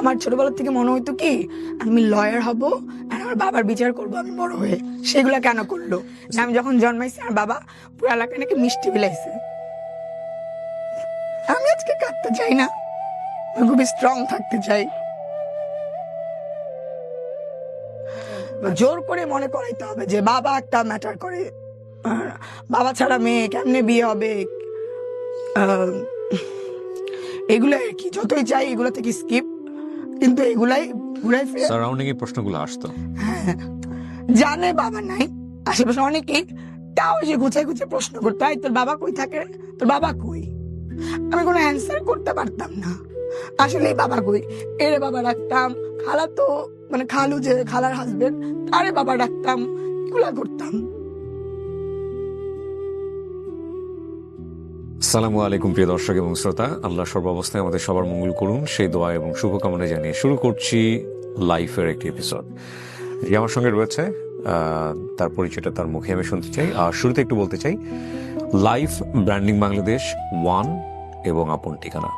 আমার ছোটবেলা থেকে মনে হইতো কি আমি লয়ার হব আর আমার বাবার বিচার করব আমি বড় হয়ে। সেগুলা কেন করলো? আমি যখন জন্মাইছি আমার বাবা পুরো এলাকায় নাকি মিষ্টি বিলাইছে। আমি আজকে কাঁদতে চাই না, আমি খুবই স্ট্রং থাকতে চাই। জোর করে মনে করাইতে হবে যে বাবা একটা ম্যাটার করে, বাবা ছাড়া মেয়ে কেমনে বিয়ে হবে, এগুলো আর কি। যতই চাই এগুলো থেকে স্কিপ, কিন্তু এগুলাই ঘুরাই ফিরে সারাউন্ডিং এর প্রশ্নগুলো আসতো। হ্যাঁ, জানে বাবা নাই, আশেপাশে অনেকেই, তাও যে গুছাই গুছাই প্রশ্ন করতে হয় তোর বাবা কই থাকে, তোর বাবা কই। আমি কোনো অ্যান্সার করতে পারতাম না, আসলে বাবা কই। এরে বাবা ডাকতাম, খালা তো মানে খালু যে খালার হাজবেন্ড তারে বাবা ডাকতাম, এগুলা করতাম। আসসালামু আলাইকুম প্রিয় দর্শক এবং শ্রোতা, আল্লাহ সর্বাবস্থায় আমাদের সবার মঙ্গল করুন সেই দোয়া এবং শুভকামনা জানিয়ে শুরু করছি লাইফের একটি এপিসোড। যে আমার সঙ্গে রয়েছে তার পরিচয়টা তার মুখে আমি শুনতে চাই। আর শুরুতে একটু বলতে চাই, লাইফ ব্র্যান্ডিং বাংলাদেশ ওয়ান এবং আপন ঠিকানা।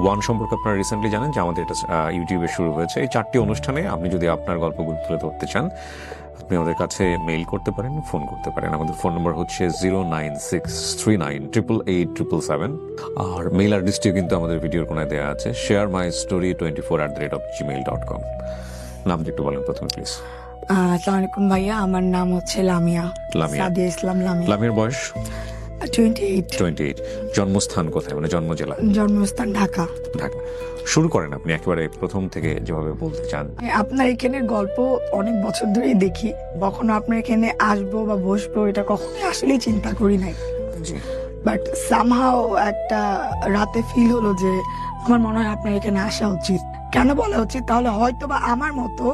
ওয়ান সম্পর্কে আপনারা রিসেন্টলি জানেন যে আমাদের এটা ইউটিউবে শুরু হয়েছে। এই 4টি অনুষ্ঠানে আপনি যদি আপনার গল্পগুলো তুলে ধরতে চান, আপনি আমাদের কাছে মেইল করতে পারেন, ফোন করতে পারেন। আমাদের ফোন নম্বর হচ্ছে 09639887777। আর মেইল অ্যাড্রেসটিও কিন্তু আমাদের ভিডিওর কোনায় দেওয়া আছে, sharemystory24@gmail.com। নামটা একটু বলেন প্রথমে প্লিজ। আসসালামু আলাইকুম ভাইয়া, আমার নাম হচ্ছে লামিয়া সাদিয়া ইসলাম। লামিয়ার বয়স 28। জন্মস্থান কোথায়, মানে জন্ম জেলা? জন্মস্থান ঢাকা। ঢাকা। শুরু করেন আপনি একেবারে প্রথম থেকে যেভাবে বলতে চান। আপনার এখানে গল্প অনেক বছর ধরেই দেখি, কখনো আপনার এখানে আসবো বা বসবো এটা কখনোই আসলেই চিন্তা করি নাই। বাট সামহাও একটা রাতে ফিল হলো যে আমার মনে হয় আপনার এখানে আসা উচিত। কেন বলা উচিত? তাহলে হয়তো বা আমার মতো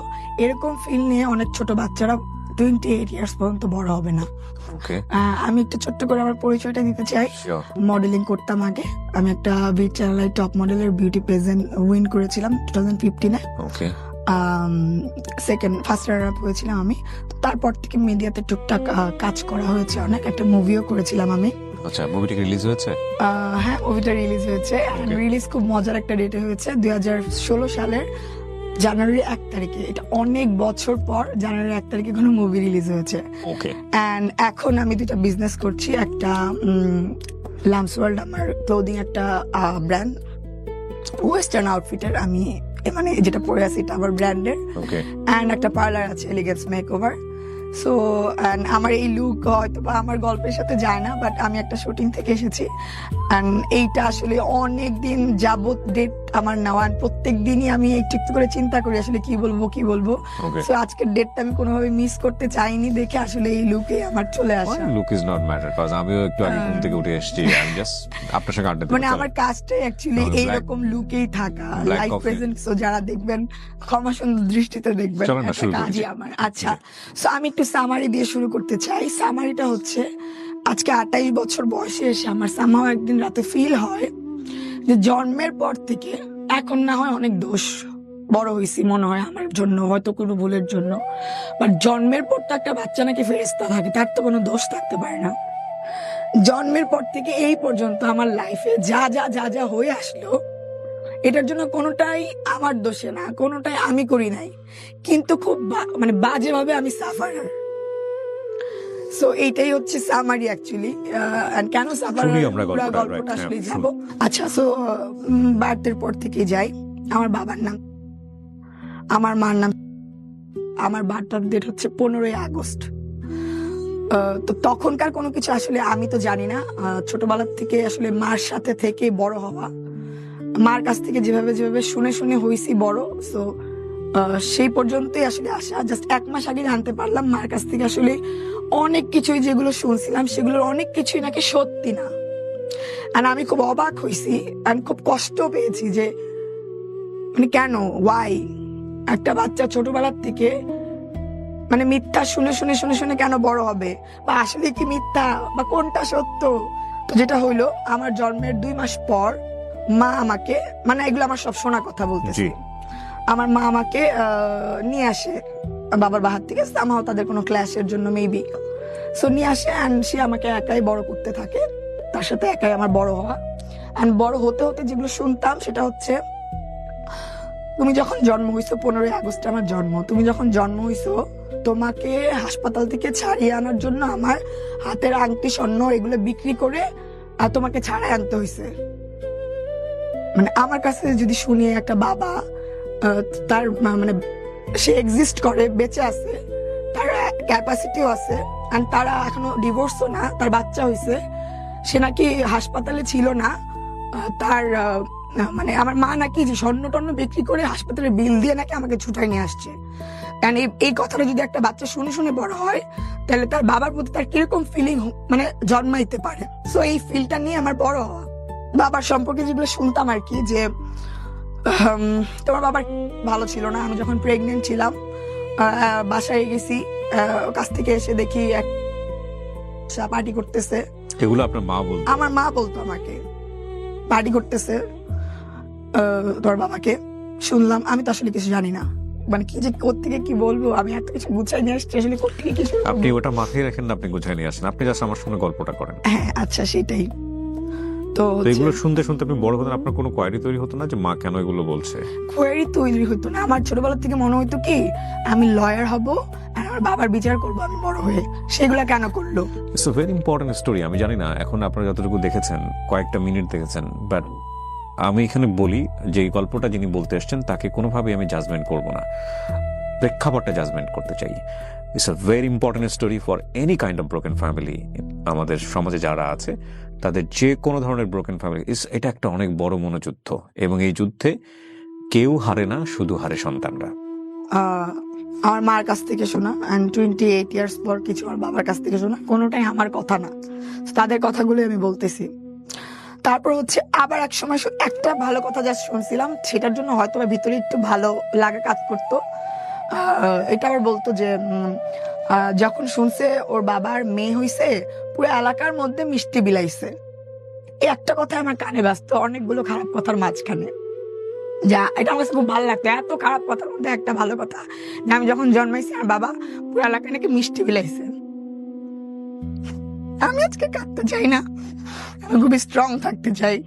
এরকম ফিল নিয়ে অনেক ছোট বাচ্চারা 28 ইয়ার্স পর্যন্ত বড় হবে না। আমি একটু ছোট্ট করে আমার পরিচয়টা দিতে চাই। মডেলিং করতাম আগে, আমি একটা বিট চ্যানেল টপ মডেলের বিউটি প্রেজেন্ট উইন করেছিলাম 2015-এ। ফার্স্ট রানার আপ হয়েছিলাম আমি। তারপর থেকে মিডিয়াতে টুকটাক কাজ করা হয়েছে, অনেক একটা মুভিও করেছিলাম আমি। আচ্ছা, মুভিটা রিলিজ হয়েছে? হ্যাঁ, মুভিটা রিলিজ হয়েছে। রিলিজ খুব মজার একটা ডেটে হয়েছে, 2016 সালের জানুয়ারি 1 তারিখে। এটা অনেক বছর পর জানুয়ারি 1 তারিখে কোনো মুভি রিলিজ হয়েছে। এন্ড এখন আমি দুইটা বিজনেস করছি। একটা লামস ওয়ার্ল্ড, আমার ক্লোদিং একটা ব্র্যান্ড, ওয়েস্টার্ন আউটফিটের, আমি মানে যেটা পরে আছি এটা আমার ব্র্যান্ডের। এন্ড একটা পার্লার আছে, এলিগেন্স মেকওভার। সো আমার এই লুক হয়তো বা আমার গল্পের সাথে যায় না, বাট আমি একটা শুটিং থেকে এসেছি। এইটা আসলে অনেক দিন যাবত ডেট আমার নেওয়া, প্রত্যেক দিনই আমি একটু একটু করে চিন্তা করি আসলে কি বলবো। সো আজকের ডেটটা আমি কোনোভাবে মিস করতে চাইনি দেখে আসলে এই লুকে আমার চলে আসা। লুক ইজ নট ম্যাটার, কারণ আমিও একটু আগে ঘুম থেকে উঠে এসেছি, আমি জাস্ট আপনার সঙ্গে আড্ডা দিতে। মানে আমার কাজটাই অ্যাকচুয়ালি এইরকম লুকেই থাকা, লাইভ প্রেজেন্ট। সো যারা দেখবেন ক্ষমা সুন্দর দৃষ্টিতে দেখবেন, কাজই আমার। আচ্ছা, সো আমি একটু সামারি দিয়ে শুরু করতে চাই। সামারিটা হচ্ছে, আজকে 28 বছর বয়সে এসে আমার সামহাও একদিন রাতে ফিল হয় যে জন্মের পর থেকে এখন না হয় অনেক দোষ, বড় হয়েছি মনে হয় আমার জন্য, হয়তো কোনো ভুলের জন্য, বাট জন্মের পর তো একটা বাচ্চা নাকি ফেরেশতা থাকে, তার তো কোনো দোষ থাকতে পারে না। জন্মের পর থেকে এই পর্যন্ত আমার লাইফে যা যা যা যা হয়ে আসলো, এটার জন্য কোনোটাই আমার দোষে না, কোনোটাই আমি করি নাই, কিন্তু খুব মানে বাজেভাবে আমি সাফারার। সো এইটাই হচ্ছে সামারি অ্যাকচুয়ালি। কেন সাফারার গল্পটা আসলে যাবো। আচ্ছা, সো বার্থের পর থেকে যাই। আমার বাবার নাম, আমার মার নাম, আমার বার্থ ডেট হচ্ছে 15 আগস্ট। তো তখনকার কোনো কিছু আসলে আমি তো জানি না। ছোটবেলার থেকে আসলে মার সাথে থেকে বড় হওয়া, মার কাছ থেকে যেভাবে শুনে শুনে হয়েছি বড়। সো সেই পর্যন্তই আসলে আসা। জাস্ট 1 মাস আগে জানতে পারলাম মার কাছ থেকে আসলে অনেক কিছুই যেগুলো শুনছিলাম সেগুলোর অনেক কিছুই নাকি সত্যি না। আর আমি খুব অবাক হয়েছি, আমি খুব কষ্ট পেয়েছি যে মানে কেন, ওয়াই একটা বাচ্চা ছোটবেলার থেকে মানে মিথ্যা শুনে শুনে শুনে শুনে কেন বড় হবে, বা আসলে কি মিথ্যা বা কোনটা সত্য। তো যেটা হইলো, আমার জন্মের 2 মাস পর মা আমাকে, মানে এগুলো আমার সব শোনা কথা বলতেছি, আমার মা আমাকে নিয়ে আসে বাবার বাহার থেকে। সামহাও তাদের কোনো ক্লাসের জন্য মেবি, সো নিয়ে আসে। অ্যান্ড সে আমাকে একাই বড় করতে থাকে, তার সাথে একাই আমার বড় হওয়া। অ্যান্ড বড় হতে হতে যেগুলো শুনতাম সেটা হচ্ছে তুমি যখন জন্ম হইছো 15ই আগস্ট আমার জন্ম, তুমি যখন জন্ম হইছো তোমাকে হাসপাতাল থেকে ছাড়িয়ে আনার জন্য আমার হাতের আংটি স্বর্ণ এগুলো বিক্রি করে তোমাকে ছাড়াই আনতে হয়েছে। মানে আমার কাছে যদি শুনি একটা বাবা তার মানে সে এক্সিস্ট করে, বেঁচে আছে, তার ক্যাপাসিটিও আছে, আর তারা এখনো ডিভোর্সও না, তার বাচ্চা হয়েছে, সে নাকি হাসপাতালে ছিল না, তার মানে আমার মা নাকি যে স্বর্ণ টর্ণ বিক্রি করে হাসপাতালে বিল দিয়ে নাকি আমাকে ছুটাই নিয়ে আসছে। কারণ এই কথাটা যদি একটা বাচ্চা শুনে শুনে বড় হয় তাহলে তার বাবার প্রতি তার কিরকম ফিলিং মানে জন্মাইতে পারে। সো এই ফিলটা নিয়ে আমার বড় হওয়া। বাবার সম্পর্কে যেগুলো শুনতাম আর কি, যে তোমার বাবার ভালো ছিল না। আমি যখন প্রেগনেন্ট ছিলাম বাসায় গেছি, কাছ থেকে এসে দেখি এক পার্টি করতেছে। এগুলো আপনার মা বলতো? আমার মা বলতো আমাকে পার্টি করতেছে তোর বাবাকে। শুনলাম, আমি তো আসলে কিছু জানি না, মানে কি যে কোত্থেকে কি বলবো, আমি এত কিছু গুছাই নিয়ে আসছি, আসলে কোত্থেকে কিছু। আপনি ওটা মাথায় রাখেন না, আপনি গুছাই নিয়ে আসেন, আপনি জাস্ট আমার সঙ্গে গল্পটা করেন। হ্যাঁ আচ্ছা, সেটাই তো। এগুলো শুনতে শুনতে আপনি বড় হতেন, আপনার কোনো কোয়ারি তৈরি হতো না যে মা কেন এগুলো বলছে? কোয়ারি তৈরি হতো না। আমার ছোটবেলা থেকে মনে হতো কি আমি লয়ার হব আর আমার বাবার বিচার করবো আমি বড় হয়ে, সেগুলা কেন করলো। It's a very important story. আমি জানি না এখন আপনারা যতটুকু দেখেছেন, কয়েকটা মিনিট দেখেছেন, বাট আমি এখানে বলি যে এই গল্পটা যিনি বলতে এসছেন তাকে কোনোভাবেই আমি জাজমেন্ট করব না, প্রেক্ষাপটটা জাজমেন্ট করতে চাই। It's a very important story for any kind of broken family. আমাদের সমাজে যারা আছে তাদের যে কোনো ধরনের ব্রোকেন ফ্যামিলি, এটা একটা অনেক বড় মনোযুদ্ধ, এবং এই যুদ্ধে কেউ হারে না, শুধু হারে সন্তানরা। আমার মার কাছ থেকে শোনা, অ্যান্ড 28 ইয়ার্স পর কিছু আমার বাবার কাছ থেকে শোনা, কোনোটাই আমার কথা না, তাদের কথাগুলো আমি বলতেছি। তারপর হচ্ছে আবার এক সময় একটা ভালো কথা যা শুনছিলাম সেটার জন্য হয়তো ভিতরে একটু ভালো লাগা কাজ করতো। এটা আবার বলতো যে যখন শুনছে ওর বাবার মেয়ে হইছে পুরো এলাকার মধ্যে মিষ্টি বিলাইছে। এই একটা কথা আমার কানে বাজতো অনেকগুলো খারাপ কথার মাঝখানে, যা এটা আমার কাছে খুব ভালো লাগতো। এত খারাপ কথার মধ্যে একটা ভালো কথা, যে আমি যখন জন্মাইছি আর বাবা পুরো এলাকায় নাকি মিষ্টি বিলাইছে। আমি আজকে কাঁদতে চাই না, আমি খুবই স্ট্রং থাকতে চাই।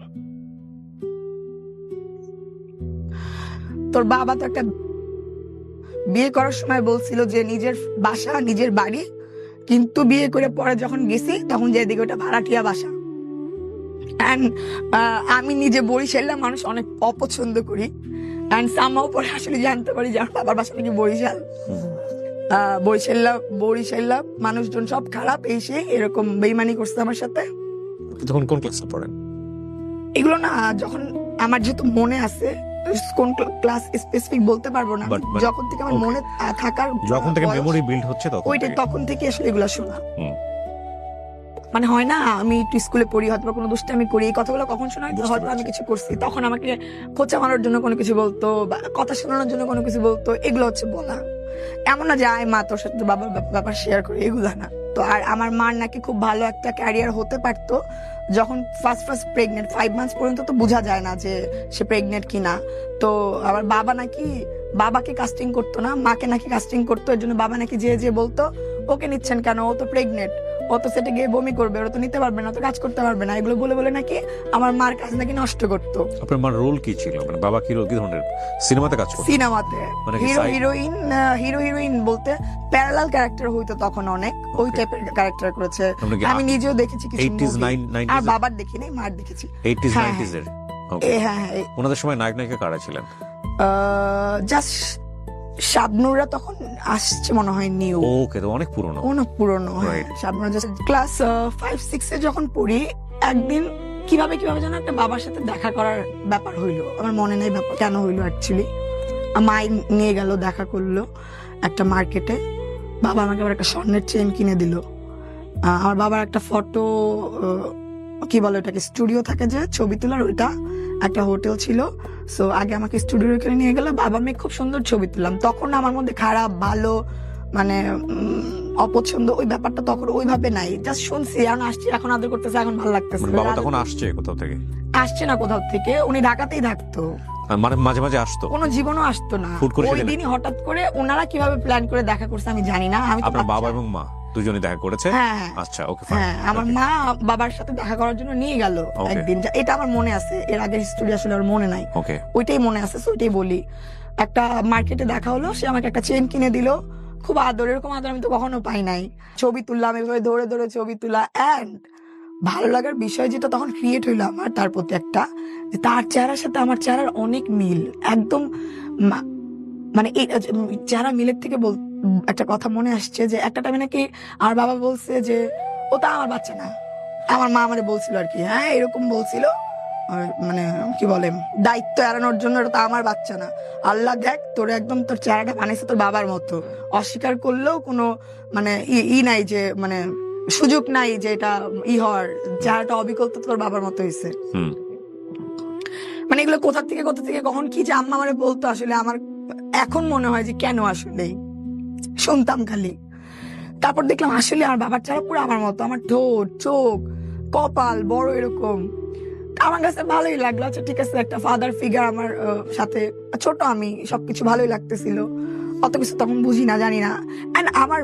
তোর বাবা তো একটা বিয়ে করার সময় বলছিল যে নিজের বাসা নিজের বাড়ি, কিন্তু বিয়ে করে পরে যখন গেছি তখন যে দিকে ওটা ভাড়াটিয়া বাসা। অ্যান্ড আমি নিজে বরিশাল্লা মানুষ অনেক অপছন্দ করি, অ্যান্ড সামহাও পরে আসলে জানতে পারি যে আমার বাবার বাসা নাকি বরিশাল। বরিশাল্লা মানুষজন সব খারাপ, এই সে এরকম বেইমানি করছে আমার সাথে। তখন কোন ক্লাসে পড়েন? এগুলো না, যখন আমার যেহেতু মনে আছে, কোন ক্লাস স্পেসিফিক বলতে পারবো না, যখন থেকে আমার মনে থাকার, যখন থেকে মেমোরি বিল্ড হচ্ছে তখন থেকে আসলে এগুলো শোনা। মানে হয় না, আমি একটু স্কুলে পড়ি, হয়তো কোনো দুষ্টামি করি, এই কথাগুলো কখন শোনা হয়তো আমি কিছু করছি, তখন আমাকে খোঁচা মারার জন্য কোনো কিছু বলতো, বা কথা শোনানোর জন্য কোনো কিছু বলতো, এগুলো হচ্ছে বলা। এমন না যে আয় মা তোর সাথে বাবার ব্যাপার শেয়ার করি, এগুলা না তো। আর আমার মার নাকি খুব ভালো একটা ক্যারিয়ার হতে পারতো যখন ফার্স্ট প্রেগনেন্ট, 5 মান্থস পর্যন্ত তো বোঝা যায় না যে সে প্রেগনেন্ট কিনা। তো আমার বাবা নাকি বাবাকে কাস্টিং করতো না, মাকে নাকি কাস্টিং করতো। এর জন্য বাবা নাকি যে বলতো ওকে নিচ্ছেন কেন, ও তো প্রেগনেন্ট, ও তো সেটা গিয়ে বমি করবে, ওরা তো নিতে পারবে না, তো কাজ করতে পারবে না, এগুলো বলে বলে নাকি আমার মার কাজ নাকি নষ্ট করতো। আপনার মার রোল কি ছিল? মানে বাবা কি রোল, কি ধরনের সিনেমাতে কাজ করতো? সিনেমাতে হিরো হিরোইন বলতে প্যারালাল ক্যারেক্টার হইতো তখন, অনেক ওই টাইপের ক্যারেক্টার করেছে। আমি নিজেও দেখেছি কিছু মুভি, আর বাবার দেখিনি, মার দেখেছি। 80s 90s এর? হ্যাঁ, ওনাদের সময় নায়ক নায়িকা কারা ছিলেন? জাস্ট শাবনুরা তখন আসছে মনে হয় নিউ। ওকে, তো অনেক পুরনো। শাবনুরা জাস্ট ক্লাস 5-6 এ যখন পড়ি, একদিন কিভাবে যেন একটা বাবার সাথে দেখা করার ব্যাপার হইলো, আমার মনে নেই ব্যাপার কেন হইলো অ্যাকচুয়ালি। মাই নিয়ে গেল, দেখা করলো একটা মার্কেটে। বাবা আমাকে আবার একটা স্বর্ণের চেন কিনে দিল। আমার বাবার একটা ফটো, কি বলে ওটাকে, স্টুডিও থাকে যে ছবি তোলার, ওইটা একটা হোটেল ছিল। সো আগে আমাকে স্টুডিওর ওখানে নিয়ে গেল, বাবা মেয়ে খুব সুন্দর ছবি তুললাম। তখন আমার মধ্যে খারাপ ভালো মানে অপছন্দ ওই ব্যাপারটা তখন ওইভাবে নাই, জাস্ট শুনছি, এখন আসছি, এখন আদর করতেছে, এখন ভালো লাগতেছে। বাবা তখন আসছে কোথাও থেকে? আসছে না কোথাও থেকে, উনি ঢাকাতেই থাকতো, মানে মাঝে মাঝে আসতো, কোনো জীবনও আসতো না। ওই দিনই হঠাৎ করে ওনারা কিভাবে প্ল্যান করে দেখা করছে আমি জানি না। আমি তো আপনার বাবা এবং মা? দুজনই দেখা করেছে? হ্যাঁ আচ্ছা, ওকে, হ্যাঁ, আমার মা বাবার সাথে দেখা করার জন্য নিয়ে গেল একদিন, এটা আমার মনে আছে, এর আগের হিস্টোরি আসলে আমার মনে নাই, ওইটাই মনে আছে, ওইটাই বলি। একটা মার্কেটে দেখা হলো, সে আমাকে একটা চেন কিনে দিল, খুব আদর, এরকম আদর আমি তো কখনো পাই নাই। ছবি তুললাম, এভাবে দৌড়ে দৌড়ে ছবি তুলা, অ্যান্ড ভালো লাগার বিষয় যেটা তখন ক্রিয়েট হইলো আমার তার প্রতি একটা, যে তার চেহারার সাথে আমার চেহারার অনেক মিল, একদম মানে এই চেহারা মিলের থেকে একটা কথা মনে আসছে যে একটা টাইমে নাকি আমার বাবা বলছে যে ও তো আমার বাচ্চা না, আমার মা আমারে বলছিল আর কি, হ্যাঁ এরকম বলছিল, মানে কি বলে দায়িত্ব এড়ানোর জন্য, এটা তো আমার বাচ্চা না, আল্লাহ দেখ তোর একদম তোর চেহারাটা বানিয়েছে তোর বাবার মতো, অস্বীকার করলেও কোনো মানে নাই যে মানে সুযোগ নাই যে এটা হওয়ার, চেহারাটা অবিকল তো তোর বাবার মতো হয়েছে। মানে এগুলো কোথা থেকে কখন কি যে আম্মা আমারে বলতো, আসলে আমার এখন মনে হয় যে কেন আসলে শুনতাম খালি। তারপর দেখলাম আসলে আমার বাবার চেহারা পুরো আমার মতো, আমার ঠোঁট, চোখ, কপাল বড় এরকম। আমার কাছে ভালোই লাগলো, আচ্ছা ঠিক আছে, একটা ফাদার ফিগার আমার সাথে, ছোট আমি, সবকিছু ভালোই লাগতেছিল, অত কিছু তখন বুঝি না, জানি না। এন্ড আমার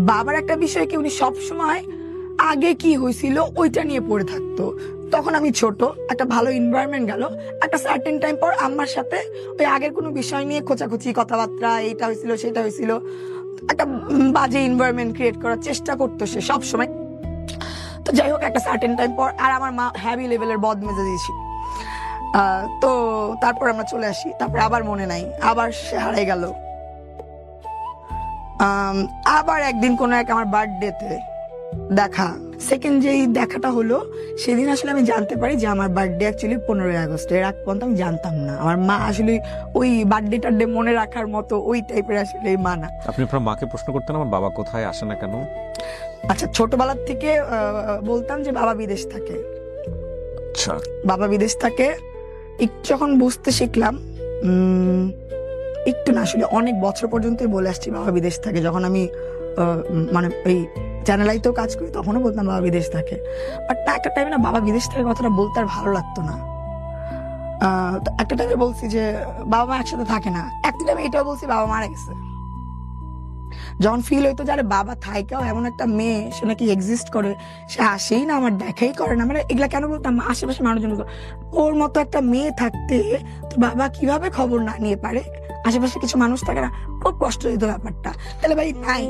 বাবার একটা বিষয় কি, উনি সবসময় আগে কি হয়েছিল ওইটা নিয়ে পড়ে থাকতো। তখন আমি ছোট, একটা ভালো এনভায়রনমেন্ট গেল, একটা সার্টেন টাইম পর আম্মার সাথে ওই আগের কোনো বিষয় নিয়ে খোঁচাখুচি কথাবার্তা, এইটা হয়েছিল সেটা হয়েছিল, একটা বাজে এনভায়রনমেন্ট ক্রিয়েট করার চেষ্টা করতো সে সব সময়। তো যাই হোক, একটা সার্টেন টাইম পর, আর আমার মা হ্যাভি লেভেলের বদমেজাজি ছিল, তো তারপর আমরা চলে আসি, তারপর আবার মনে নাই, আবার সে হারাই গেল। আবার একদিন কোন এক আমার বার্থডেতে দেখা, সেকেন্ড যেই দেখাটা হলো, সেদিন আসলে আমি জানতে পারি যে আমার বার্থডে অ্যাকচুয়ালি 15ই আগস্ট। এর আগ পর্যন্ত আমি জানতাম না, আমার মা আসলে ওই বার্থডে টার্থডে মনে রাখার মতো ওই টাইপের আসলে মা না। আপনি আপনার মাকে প্রশ্ন করতেন আমার বাবা কোথায়, আসে না কেন? আচ্ছা, ছোটবেলার থেকে বলতাম যে বাবা বিদেশ থাকে, আচ্ছা বাবা বিদেশ থাকে। একটু যখন বুঝতে শিখলাম, একটু না আসলে অনেক বছর পর্যন্তই বলে আসছি বাবা বিদেশ থাকে। যখন আমি মানে এই চ্যানেলাইতেও কাজ করি তখনও বলতাম বাবা বিদেশ থাকে, বাট একটা টাইমে না বাবা বিদেশ থাকে কথাটা বলতে আর ভালো লাগতো না। একটা টাইমে বলছি যে বাবা মা একসাথে থাকে না, একটা টাইমে এটাও বলছি বাবা মারা গেছে। যখন ফিল হইতো যে বাবা থাইকাও এমন একটা মেয়ে, সে নাকি এক্সিস্ট করে, সে আসেই না, আমার দেখাই করে না, মানে এগুলা কেন বলতাম, আশেপাশে মানুষজন ওর মতো একটা মেয়ে থাকতে তো বাবা কিভাবে খবর না নিয়ে পারে, আশেপাশে কিছু মানুষ থাকে না, খুব কষ্ট হইতো ব্যাপারটা। তাহলে ভাই নাই,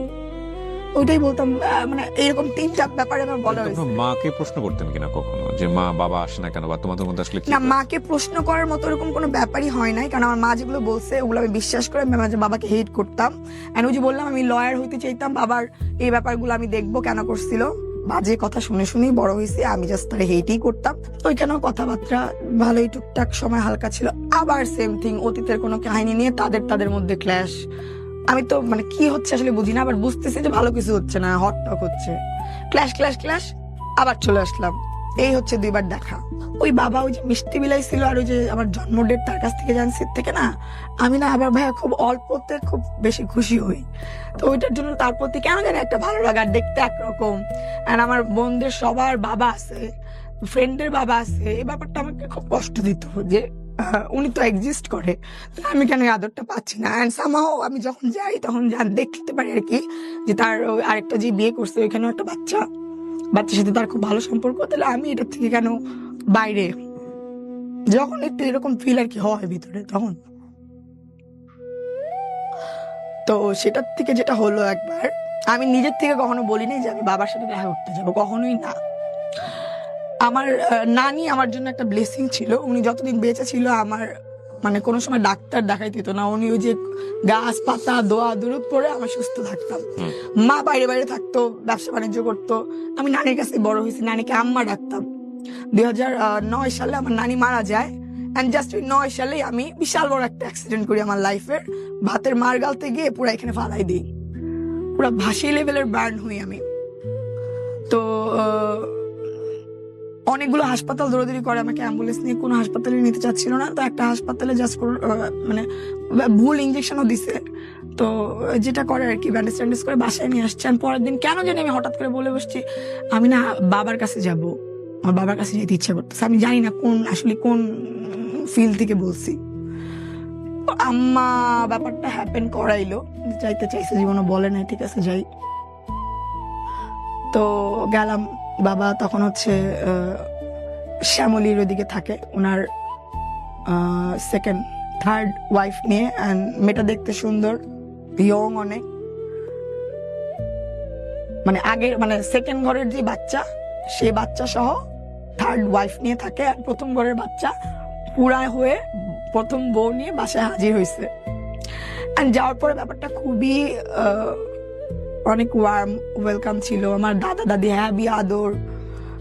ওইটাই বলতাম, মানে এরকম 3-4 ব্যাপারে আমার বলা হয়েছে। মাকে প্রশ্ন করতেন কিনা কখনো যে মা বাবা আসে না কেন, বা তোমাদের মধ্যে আসলে না, মাকে প্রশ্ন করার মতো এরকম কোনো ব্যাপারই হয় নাই, কারণ আমার মা যেগুলো বলছে ওগুলো আমি বিশ্বাস করে আমি মাঝে বাবাকে হেট করতাম। এন্ড ওই যে বললাম আমি লয়ার হইতে চাইতাম, বাবার এই ব্যাপারগুলো আমি দেখবো কেন করছিল, বাজে কথা শুনে শুনেই বড় হয়েছে, আমি জাস্ট তার হেটই করতাম। ওইখানেও কথাবার্তা ভালোই টুকটাক সময় হালকা ছিল, আবার সেম থিং, অতীতের কোনো কাহিনী নিয়ে তাদের মধ্যে ক্ল্যাশ। আমি তো মানে কি হচ্ছে আসলে বুঝি না, আবার বুঝতেছি যে ভালো কিছু হচ্ছে না, হট টক হচ্ছে, ক্ল্যাশ, আবার চলে আসলাম। এই হচ্ছে 2বার দেখা। ওই বাবা ওই যে মিষ্টি বিলাই ছিল, আর ওই যে আমার জন্ম ডেট তার কাছ থেকে জানছি থেকে না, আমি না আবার ভাইয়া খুব অল্পতে খুব বেশি খুশি হই। তো ওইটার জন্য তার প্রতি কেন জানি একটা ভালো লাগা, দেখতে একরকম। আর আমার বোনদের সবার বাবা আছে, ফ্রেন্ডের বাবা আছে, এই ব্যাপারটা আমাকে খুব কষ্ট দিত যে উনি তো এক্সিস্ট করে, আমি কেন আদরটা পাচ্ছি না। এন্ড সামহাও আমি যখন যাই তখন দেখতে পারি আর কি, যে তার আরেকটা যে বিয়ে করছে ওইখানে একটা বাচ্চার সাথে তার খুব ভালো সম্পর্ক, তাহলে আমি এটার থেকে কেন বাইরে, যখন একটু এরকম ফিল আর কি হয় ভিতরে তখন। তো সেটার থেকে যেটা হলো, একবার আমি নিজের থেকে কখনো বলিনি যে আমি বাবার সাথে দেখা করতে যাবো, কখনোই না। আমার নানি আমার জন্য একটা ব্লেসিং ছিল, উনি যতদিন বেঁচে ছিল আমার মানে কোনো সময় ডাক্তার দেখাইতে দিত না, উনি ওই যে গাছ পাতা দোয়া দুরুদ পরে আমি সুস্থ থাকতাম। মা বাইরে থাকতো, ব্যবসা বাণিজ্য করতো, আমি নানির কাছে বড় হয়েছি, নানিকে আম্মা ডাকতাম। 2009 সালে আমার নানি মারা যায়, এন্ড জাস্ট ওই 9 সালে আমি বিশাল বড় একটা অ্যাক্সিডেন্ট করি আমার লাইফের। ভাতের মার গালতে গিয়ে পুরো এখানে ফালাই দিই, পুরো ভাসি লেভেলের বার্ন হই আমি। তো অনেকগুলো হাসপাতাল দৌড়াদৌড়ি করে, আমাকে অ্যাম্বুলেন্স নিয়ে কোনো হাসপাতালে নিতে চাচ্ছিল না, তো একটা হাসপাতালে জাস্ট মানে ভুল ইঞ্জেকশনও দিছে, তো যেটা করে আর কি ব্যান্ডেজ ট্যান্ডেজ করে বাসায় নিয়ে আসছে। আমি পরের দিন কেন জানি আমি হঠাৎ করে বলে বসছি আমি না বাবার কাছে যাব, আমার বাবার কাছে যেতে ইচ্ছা করতেছে, আমি জানি না কোন ফিল থেকে বলছি। আম্মা ব্যাপারটা হ্যাপেন করাইলো, যাইতে চাইছে, জীবনে বলে নাই ঠিক আছে যাই। তো গেলাম, বাবা তখন হচ্ছে শ্যামলীর ওদিকে থাকে, ওনার থার্ড ওয়াইফ নিয়ে। অ্যান্ড মেয়েটা দেখতে সুন্দর, ইয়ং অনেক, মানে আগের মানে সেকেন্ড ঘরের যে বাচ্চা সে বাচ্চা সহ থার্ড ওয়াইফ নিয়ে থাকে। আর প্রথম ঘরের বাচ্চা পুরা হয়ে প্রথম বউ নিয়ে বাসায় হাজির হয়েছে। আর যাওয়ার পরে ব্যাপারটা খুবই অনেক ওয়ার্ম ওয়েলকাম ছিল। আমার দাদা দাদি হ্যাবি আদর,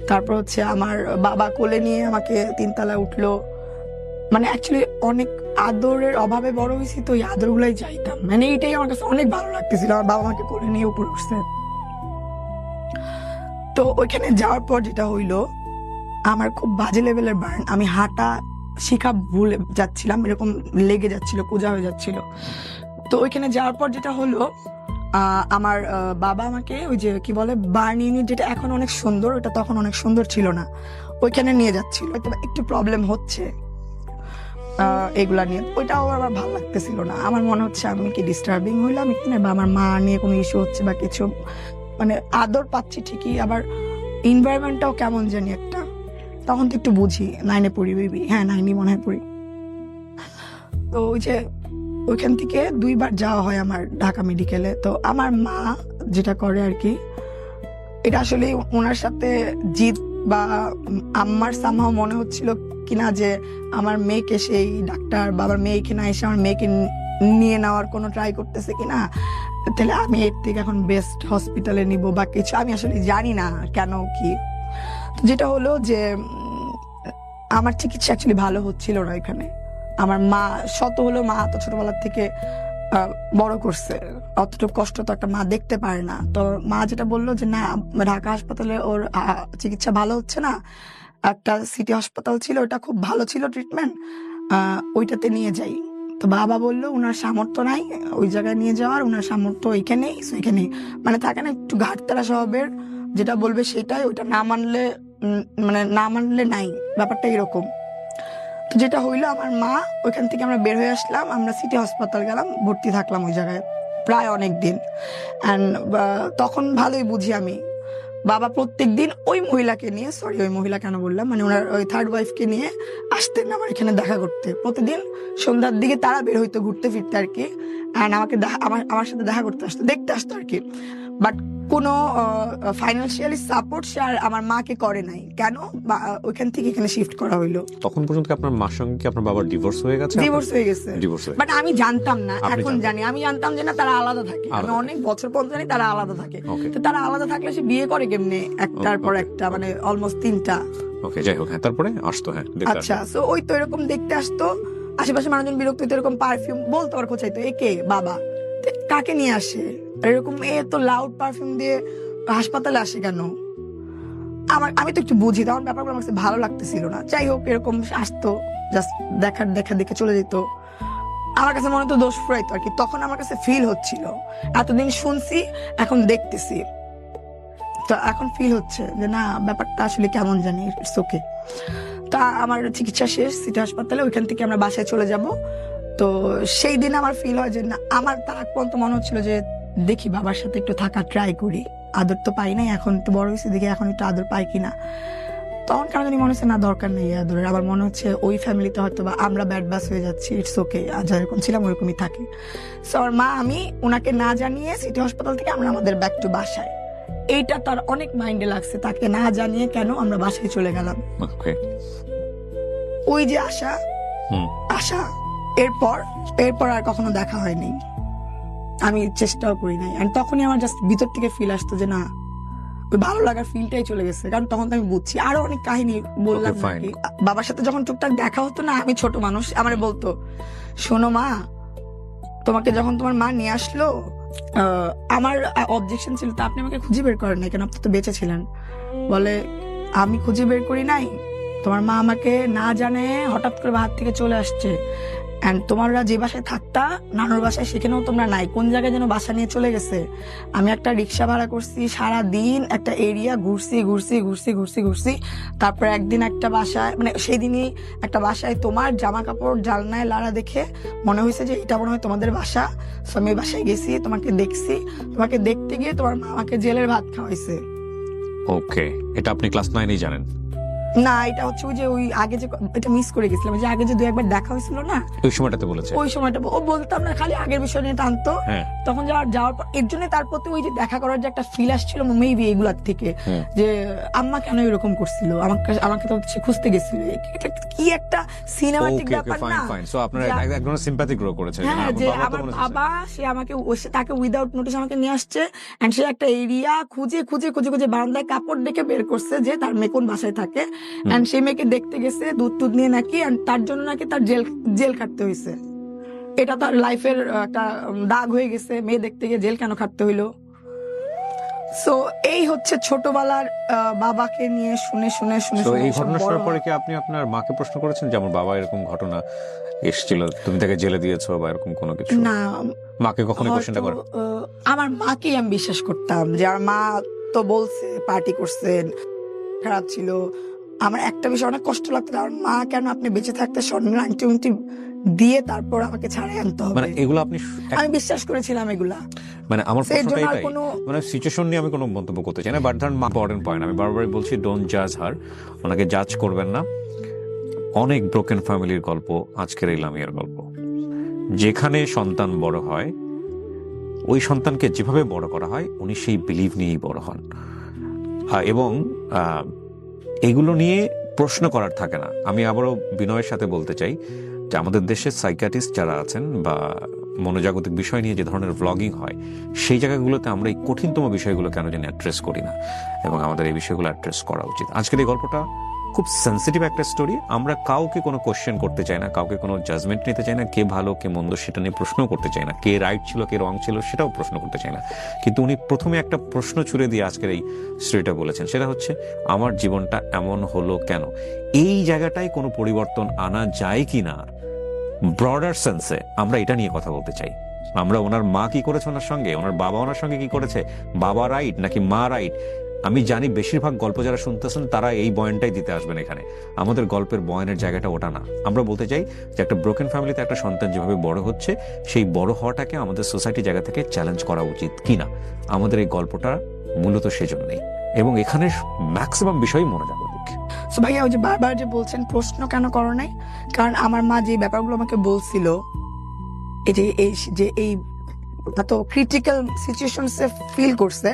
তারপর হচ্ছে আমার বাবা কোলে নিয়ে আমাকে 3 তলায় উঠলো। মানে অ্যাকচুয়ালি অনেক আদরের অভাবে বড় হয়েছি, তো এই আদর গুলাই চাইতাম। মানে এইটাই আমার কাছে অনেক ভালো লাগতেছিল, আমার বাবা আমাকে কোলে নিয়ে উপরে উঠছে। তো ওইখানে যাওয়ার পর যেটা হইলো, আমার খুব বাজে লেভেলের বার্ন। আমি হাঁটা শিখা ভুলে যাচ্ছিলাম, এরকম লেগে যাচ্ছিল, কুজা হয়ে যাচ্ছিল। তো ওইখানে যাওয়ার পর যেটা হলো, আমার বাবা আমাকে ওই যে কি বলে বার্ন ইউনিট, যেটা এখন অনেক সুন্দর, ওটা তখন অনেক সুন্দর ছিল না, ওইখানে নিয়ে যাচ্ছিল। হয়তো একটু প্রবলেম হচ্ছে এগুলা নিয়ে, ওইটাও আমার ভালো লাগতেছিল না। আমার মনে হচ্ছে আমি কি ডিস্টার্বিং হইলাম এখানে, বা আমার মা নিয়ে কোনো ইস্যু হচ্ছে বা কিছু। মানে আদর পাচ্ছি ঠিকই, আবার এনভায়রনমেন্টটাও কেমন জানি একটা। তখন তো একটু বুঝি, 9-এ পড়ি বেবি, হ্যাঁ 9-ই মনে হয় পড়ি। তো ওই যে ওইখান থেকে 2 বার যাওয়া হয় আমার ঢাকা মেডিকেলে। তো আমার মা যেটা করে আর কি, এটা আসলে ওনার সাথে জিদ বা আমার সামহাও মনে হচ্ছিল কিনা যে আমার মেয়েকে সেই ডাক্তার বা আমার মেয়ে এখানে এসে আমার মেয়েকে নিয়ে নেওয়ার কোনো ট্রাই করতেছে কিনা, তাহলে আমি এর থেকে এখন বেস্ট হসপিটালে নিব বা কিছু, আমি আসলে জানি না কেন কি। যেটা হলো যে আমার চিকিৎসা অ্যাকচুয়ালি ভালো হচ্ছিল না এখানে। আমার মা শত হলো, মা তো ছোটবেলার থেকে বড় করছে, অতটুকু কষ্ট তো একটা মা দেখতে পারে না। তো মা যেটা বললো যে না, ঢাকা হাসপাতালে ওর চিকিৎসা ভালো হচ্ছে না, একটা সিটি হাসপাতাল ছিল, ওটা খুব ভালো ছিল ট্রিটমেন্ট, ওইটাতে নিয়ে যাই। তো বাবা বললো ওনার সামর্থ্য নাই ওই জায়গায় নিয়ে যাওয়ার, ওনার সামর্থ্য ওইখানেই ওইখানেই, মানে থাকে না একটু ঘাটতারা স্বভাবের, যেটা বলবে সেটাই, ওইটা না মানলে মানে না মানলে নাই, ব্যাপারটা এরকম। তো যেটা হইলো, আমার মা ওইখান থেকে আমরা বের হয়ে আসলাম, আমরা সিটি হাসপাতাল গেলাম, ভর্তি থাকলাম ওই জায়গায় প্রায় অনেক দিন। অ্যান্ড তখন ভালোই বুঝি আমি, বাবা প্রত্যেক দিন ওই মহিলাকে নিয়ে, সরি ওই মহিলা কেন বললাম, মানে ওনার ওই থার্ড ওয়াইফকে নিয়ে আসতেন আমার এখানে দেখা করতে। প্রতিদিন সন্ধ্যার দিকে তারা বের হইতো ঘুরতে ফিরতে আর কি, অ্যান্ড আমাকে আমার সাথে দেখা করতে আসতো, দেখতে আসতো আর কি। বাট কোনো ফাইন্যান্সিয়ালি সাপোর্ট সে আর আমার মাকে করে নাই। কেন? ওইখান থেকে এখানে শিফট করা হইলো। তখন পর্যন্ত আপনার মার সঙ্গে কি আপনার বাবার ডিভোর্স হয়ে গেছে? ডিভোর্স হয়ে গেছে, বাট আমি জানতাম না, এখন জানি। আমি জানতাম যে না, তারা আলাদা থাকে, আমি অনেক বছর পর জানি তারা আলাদা থাকে। তো তারা আলাদা থাকলে সে বিয়ে করে কেমনে একটার পর একটা, মানে অলমোস্ট 3টা। ওকে, যাই হোক, হ্যাঁ তারপরে আসতো, হ্যাঁ আচ্ছা, সো ওই তো এরকম দেখতে আসতো, আশেপাশে মানুষজন বিরক্ত হইতো, এরকম পারফিউম বলতো আর খোঁচাইতো, একে বাবা কাকে নিয়ে আসে এরকম, এত লাউড পারফিউম দিয়ে হাসপাতালে আসে কেন? আমি তো একটু বুঝি, তখন ব্যাপারগুলো আমার কাছে ভালো লাগতেছিল না। যাই হোক, এরকম আসতো, জাস্ট দেখা দেখে চলে যেত। আমার কাছে মনে হতো দোষ ফুরাইতো আর কি, তখন আমার কাছে ফিল হচ্ছিল, এতদিন শুনছি এখন দেখতেছি, তো এখন ফিল হচ্ছে যে না, ব্যাপারটা আসলে কেমন জানি, ইটস ওকে। তা আমার চিকিৎসা শেষ সিটি হাসপাতালে, ওইখান থেকে আমরা বাসায় চলে যাব। তো সেই দিন আমার ফিল হয় যে না, আমার তার আগ পর্যন্ত মনে হচ্ছিল যে দেখি বাবার সাথে একটু থাকা ট্রাই করি, আদর তো পাই নাই, এখন তো বড় হয়েছে, দেখি এখন একটু আদর পাই কিনা। তখন কেন জানি মনে হচ্ছে না, দরকার নেই আদরের। আবার মনে হচ্ছে ওই ফ্যামিলিতে হয়তো বা আমরা ব্যাড বাস হয়ে যাচ্ছি, ইটস ওকে, যেরকম ছিলাম ওরকমই থাকে। সো আমার মা, আমি ওনাকে না জানিয়ে সিটি হাসপাতাল থেকে আমরা আমাদের ব্যাক টু বাসায়, এইটা তার অনেক মাইন্ডে লাগছে, তাকে না জানিয়ে কেন আমরা বাসায় চলে গেলাম। ওই যে আশা এরপর আর কখনো দেখা হয়নি, আমি চেষ্টাও করি নাই। আর তখনই আমার জাস্ট ভিতর থেকে ফিল আসতো যে না, ওই ভালো লাগার ফিলটাই চলে গেছে। কারণ তখন তো আমি বুঝছি, আরো অনেক কাহিনী বললাম নাকি। বাবার সাথে যখন টুকটাক দেখা হতো না, আমি ছোট মানুষ, আমার বলতো শোনো মা, তোমাকে যখন তোমার মা নিয়ে আসলো, আমার অবজেকশন ছিল, তা আপনি আমাকে খুঁজে বের করেন নাই কেন, আপনি তো বেঁচে ছিলেন। বলে আমি খুঁজে বের করি নাই, তোমার মা আমাকে না জানে হঠাৎ করে বাহার থেকে চলে আসছে, এন্ড তোমরা যে বাসায় থাকতা নানুর বাসায়, সেখানেও তোমরা নাই, কোন জায়গায় যেন বাসা নিয়ে চলে গেছে। আমি একটা রিক্সা ভাড়া করছি, সারা দিন একটা এরিয়া ঘুরছি। তারপর একদিন একটা বাসায়, মানে সেই দিনই একটা বাসায় তোমার জামা কাপড় জানলায় লাড়া দেখে মনে হয়েছে যে এটা মনে হয় তোমাদের বাসা। সো আমি বাসায় গেছি, তোমাকে দেখছি, তোমাকে দেখতে গিয়ে তোমার মা আমাকে জেলের ভাত খাওয়াইছে। ওকে, এটা আপনি ক্লাস 9-এই জানেন? না, এটা হচ্ছে ওই যে ওই আগে যে এটা মিস করে গেছিলাম, যে আগে যে 2-1 দেখা হয়েছিল না, ওই সময়টাতে বলেছে? ওই সময়টা ও বলতাম না, খালি আগের বিষয় নিয়ে টানতো। হ্যাঁ। তখন যাওয়ার পর এর জন্য তার প্রতি ওই যে দেখা করার যে একটা ফিল আসছিল মেবি এগুলার থেকে, যে আম্মা কেন এরকম করছিল, আমাকে তো সে খুঁজতে গেছিল, এটা কি একটা সিনেমাটিক ব্যাপার না? সো আপনারা এক ধরনের সিম্প্যাথি গ্রো করেছে। হ্যাঁ, যে আমার বাবা সে আমাকে তাকে উইদাউট নোটিস আমাকে নিয়ে আসছে, এন্ড সে একটা এরিয়া খুঁজে খুঁজে খুঁজে খুঁজে বারান্দায় কাপড় দেখে বের করছে যে তার মেয়ে কোন বাসায় থাকে, এন্ড সেই মেয়েকে দেখতে গেছে দুধ টুধ নিয়ে নাকি, এন্ড তার জন্য নাকি তার জেল খাটতে হয়েছে। এটা তার লাইফের একটা দাগ হয়ে গেছে, মেয়ে দেখতে গিয়ে জেল কেন খাটতে হইলো। সো এই হচ্ছে ছোটবেলার বাবাকে নিয়ে শুনে শুনে শুনে তো শুনে এই এসব ঘটনা বড় শোনার পরে হয়। কি আপনি আপনার মাকে প্রশ্ন করেছেন যে আমার বাবা এরকম ঘটনা এসেছিল, তুমি তাকে জেলে দিয়েছো বা এরকম কোনো কিছু? না, মাকে কখনো কোশ্চেনটা হয়তো, করেন? আমার মাকেই আমি বিশ্বাস করতাম, যে আমার মা তো বলছে পার্টি করছেন, খারাপ ছিল। আমার একটা বিষয় অনেক কষ্ট লাগতো, আমার মা কেন আপনি বেঁচে থাকতে স্বর্ণের আংটি উংটি দিয়ে তারপর আমাকে ছাড়াই আনতে হবে। মানে এগুলো আপনি আমি বিশ্বাস করেছিলাম এগুলা। মানে আমার সেই প্রশ্নটা জন্য আর এটাই, কোনো- মানে সিচুয়েশন নিয়ে আমি কোনো মন্তব্য করতে চাই না, বাট ধরেন মা ইম্পর্টেন্ট পয়েন্ট, আমি বারবারই বলছি ডোন্ট জাজ হার, ওনাকে জাজ করবেন না। অনেক ব্রোকেন ফ্যামিলির গল্প আজকের এই লামিয়ার গল্প, যেখানে সন্তান বড় হয়, ওই সন্তানকে যেভাবে বড় করা হয় উনি সেই বিলিভ নিয়েই বড় হন, এবং এগুলো নিয়ে প্রশ্ন করার থাকে না। আমি আবারও বিনয়ের সাথে বলতে চাই যে আমাদের দেশের সাইকিয়াট্রিস্ট যারা আছেন বা মনোজাগতিক বিষয় নিয়ে যে ধরনের ভ্লগিং হয়, সেই জায়গাগুলোতে আমরা এই কঠিনতম বিষয়গুলো কেন জানি অ্যাড্রেস করি না, এবং আমাদের এই বিষয়গুলো অ্যাড্রেস করা উচিত। আজকের এই গল্পটা খুব সেন্সিটিভ একটা স্টোরি, আমরা কাউকে কোনো কোশ্চেন করতে চাই না, কাউকে কোনো জাজমেন্ট নিতে চাই না, কে ভালো কে মন্দ সেটা নিয়ে প্রশ্ন করতে চাই না, কে রাইট ছিল কে রং ছিল সেটাও প্রশ্ন করতে চাই না। কিন্তু উনি প্রথমে একটা প্রশ্ন ছুড়ে দিয়ে আজকের এই স্টোরিটা বলেছেন, সেটা হচ্ছে আমার জীবনটা এমন হলো কেন। এই জায়গাটায় কোনো পরিবর্তন আনা যায় কি না, ব্রডার সেন্সে আমরা এটা নিয়ে কথা বলতে চাই। আমরা ওনার মা কি করেছে ওনার সঙ্গে, ওনার বাবা ওনার সঙ্গে কি করেছে, বাবা রাইট নাকি মা রাইট। আমি জানি বেশিরভাগ গল্প যারা শুনতেছেন তারা এই বয়ানটাই দিতে আসবেন এখানে, আমাদের গল্পের বয়ানের জায়গাটা ওটা না। আমরা বলতে চাই যে একটা ব্রোকেন ফ্যামিলিতে একটা সন্তান যেভাবে বড় হচ্ছে, সেই বড় হওয়াটাকে আমাদের সোসাইটি জায়গা থেকে চ্যালেঞ্জ করা উচিত কিনা, আমাদের এই গল্পটা মূলত সেজন্যই, এবং এখানে ম্যাক্সিমাম বিষয়ই মনোজাগতিক। সো ভাইয়া ওই যে বারবার যে বলছেন প্রশ্ন কেন করো নাই, কারণ আমার মা যে ব্যাপারগুলো আমাকে বলছিল, এই এত ক্রিটিক্যাল সিচুয়েশনসে ফিল করছে,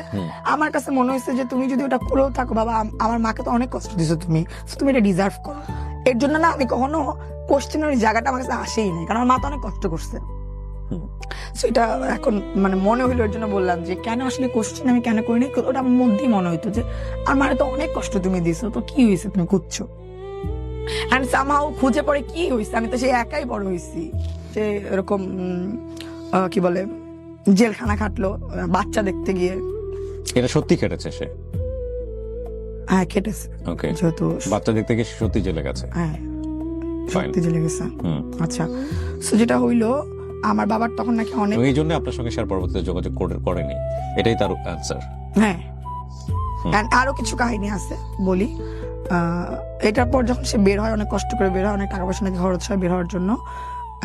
আমার কাছে মনে হয়েছে যে তুমি যদি ওটা করেও থাকো বাবা, আমার মাকে তো অনেক কষ্ট দিছো তুমি, তুমি এটা ডিজার্ভ করো। এর জন্য না আমি কখনো কোশ্চেনের জায়গাটা আমার কাছে আসেই নাই, কারণ আমার মা তো অনেক কষ্ট করছে। সেটা এখন মানে মনে হইলো, এর জন্য বললাম যে কেন আসলে কোশ্চেন আমি কেন করিনি, ওটা আমার মধ্যেই মনে হইতো যে আমার তো অনেক কষ্ট তুমি দিছো, তো কি হয়েছে তুমি খুঁজছো, এন্ড সামহাউ খুঁজে পড়ে কি হয়েছে, আমি তো সেই একাই বড় হয়েছি, যে এরকম কি বলে জেলখানা খাটলো বাচ্চা দেখতে গিয়ে। এটা সত্যি কেটেছে সে? হ্যাঁ কেটেছে, ওকে, যেহেতু বাচ্চা দেখতে গিয়ে সত্যি জেলে গেছে। হ্যাঁ সত্যি জেলে গেছে। আচ্ছা, সো যেটা হইলো আমার বাবার তখন নাকি অনেক, এই জন্য আপনার সঙ্গে শেয়ার পরবর্তীতে যোগাযোগ করেনি, এটাই তার অ্যান্সার। হ্যাঁ আরো কিছু কাহিনী আছে বলি। এটার পর যখন সে বের হয়, অনেক কষ্ট করে বের হয়, অনেক টাকা পয়সা নাকি খরচ হয় বের হওয়ার জন্য,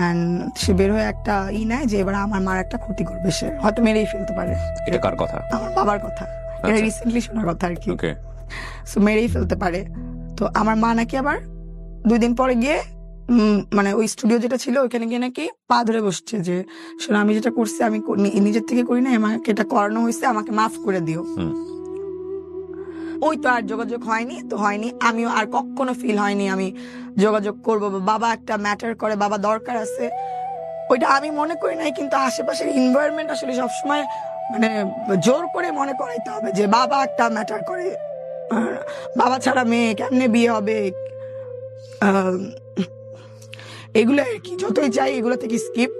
এন্ড সে বের হয়ে একটা নেয় যে এবার আমার মার একটা ক্ষতি করবে, সে হয়তো মেরেই ফেলতে পারে। এটা কার কথা? আমার বাবার কথা, এটা রিসেন্টলি শোনার কথা আর কি। ওকে, সো মেরেই ফেলতে পারে। তো আমার মা নাকি আবার 2 দিন পরে গিয়ে মানে ওই স্টুডিও যেটা ছিল ওইখানে গিয়ে নাকি পা ধরে বসছে যে শোনো আমি যেটা করছি আমি নিজের থেকে করি না, আমাকে এটা করানো হয়েছে, আমাকে মাফ করে দিও। ওই তো আর যোগাযোগ হয়নি, তো হয়নি, আমিও আর কখনো ফিল হয়নি আমি যোগাযোগ করবো, বাবা একটা ম্যাটার করে, বাবা দরকার আছে, ওইটা আমি মনে করি নাই। কিন্তু আশেপাশের এনভায়রনমেন্ট আসলে সবসময় মানে জোর করে মনে করাইতে হবে যে বাবা একটা ম্যাটার করে, বাবা ছাড়া মেয়ে কেমনে বিয়ে হবে, এগুলো আর কি। যতই চাই এগুলো থেকে স্কিপ,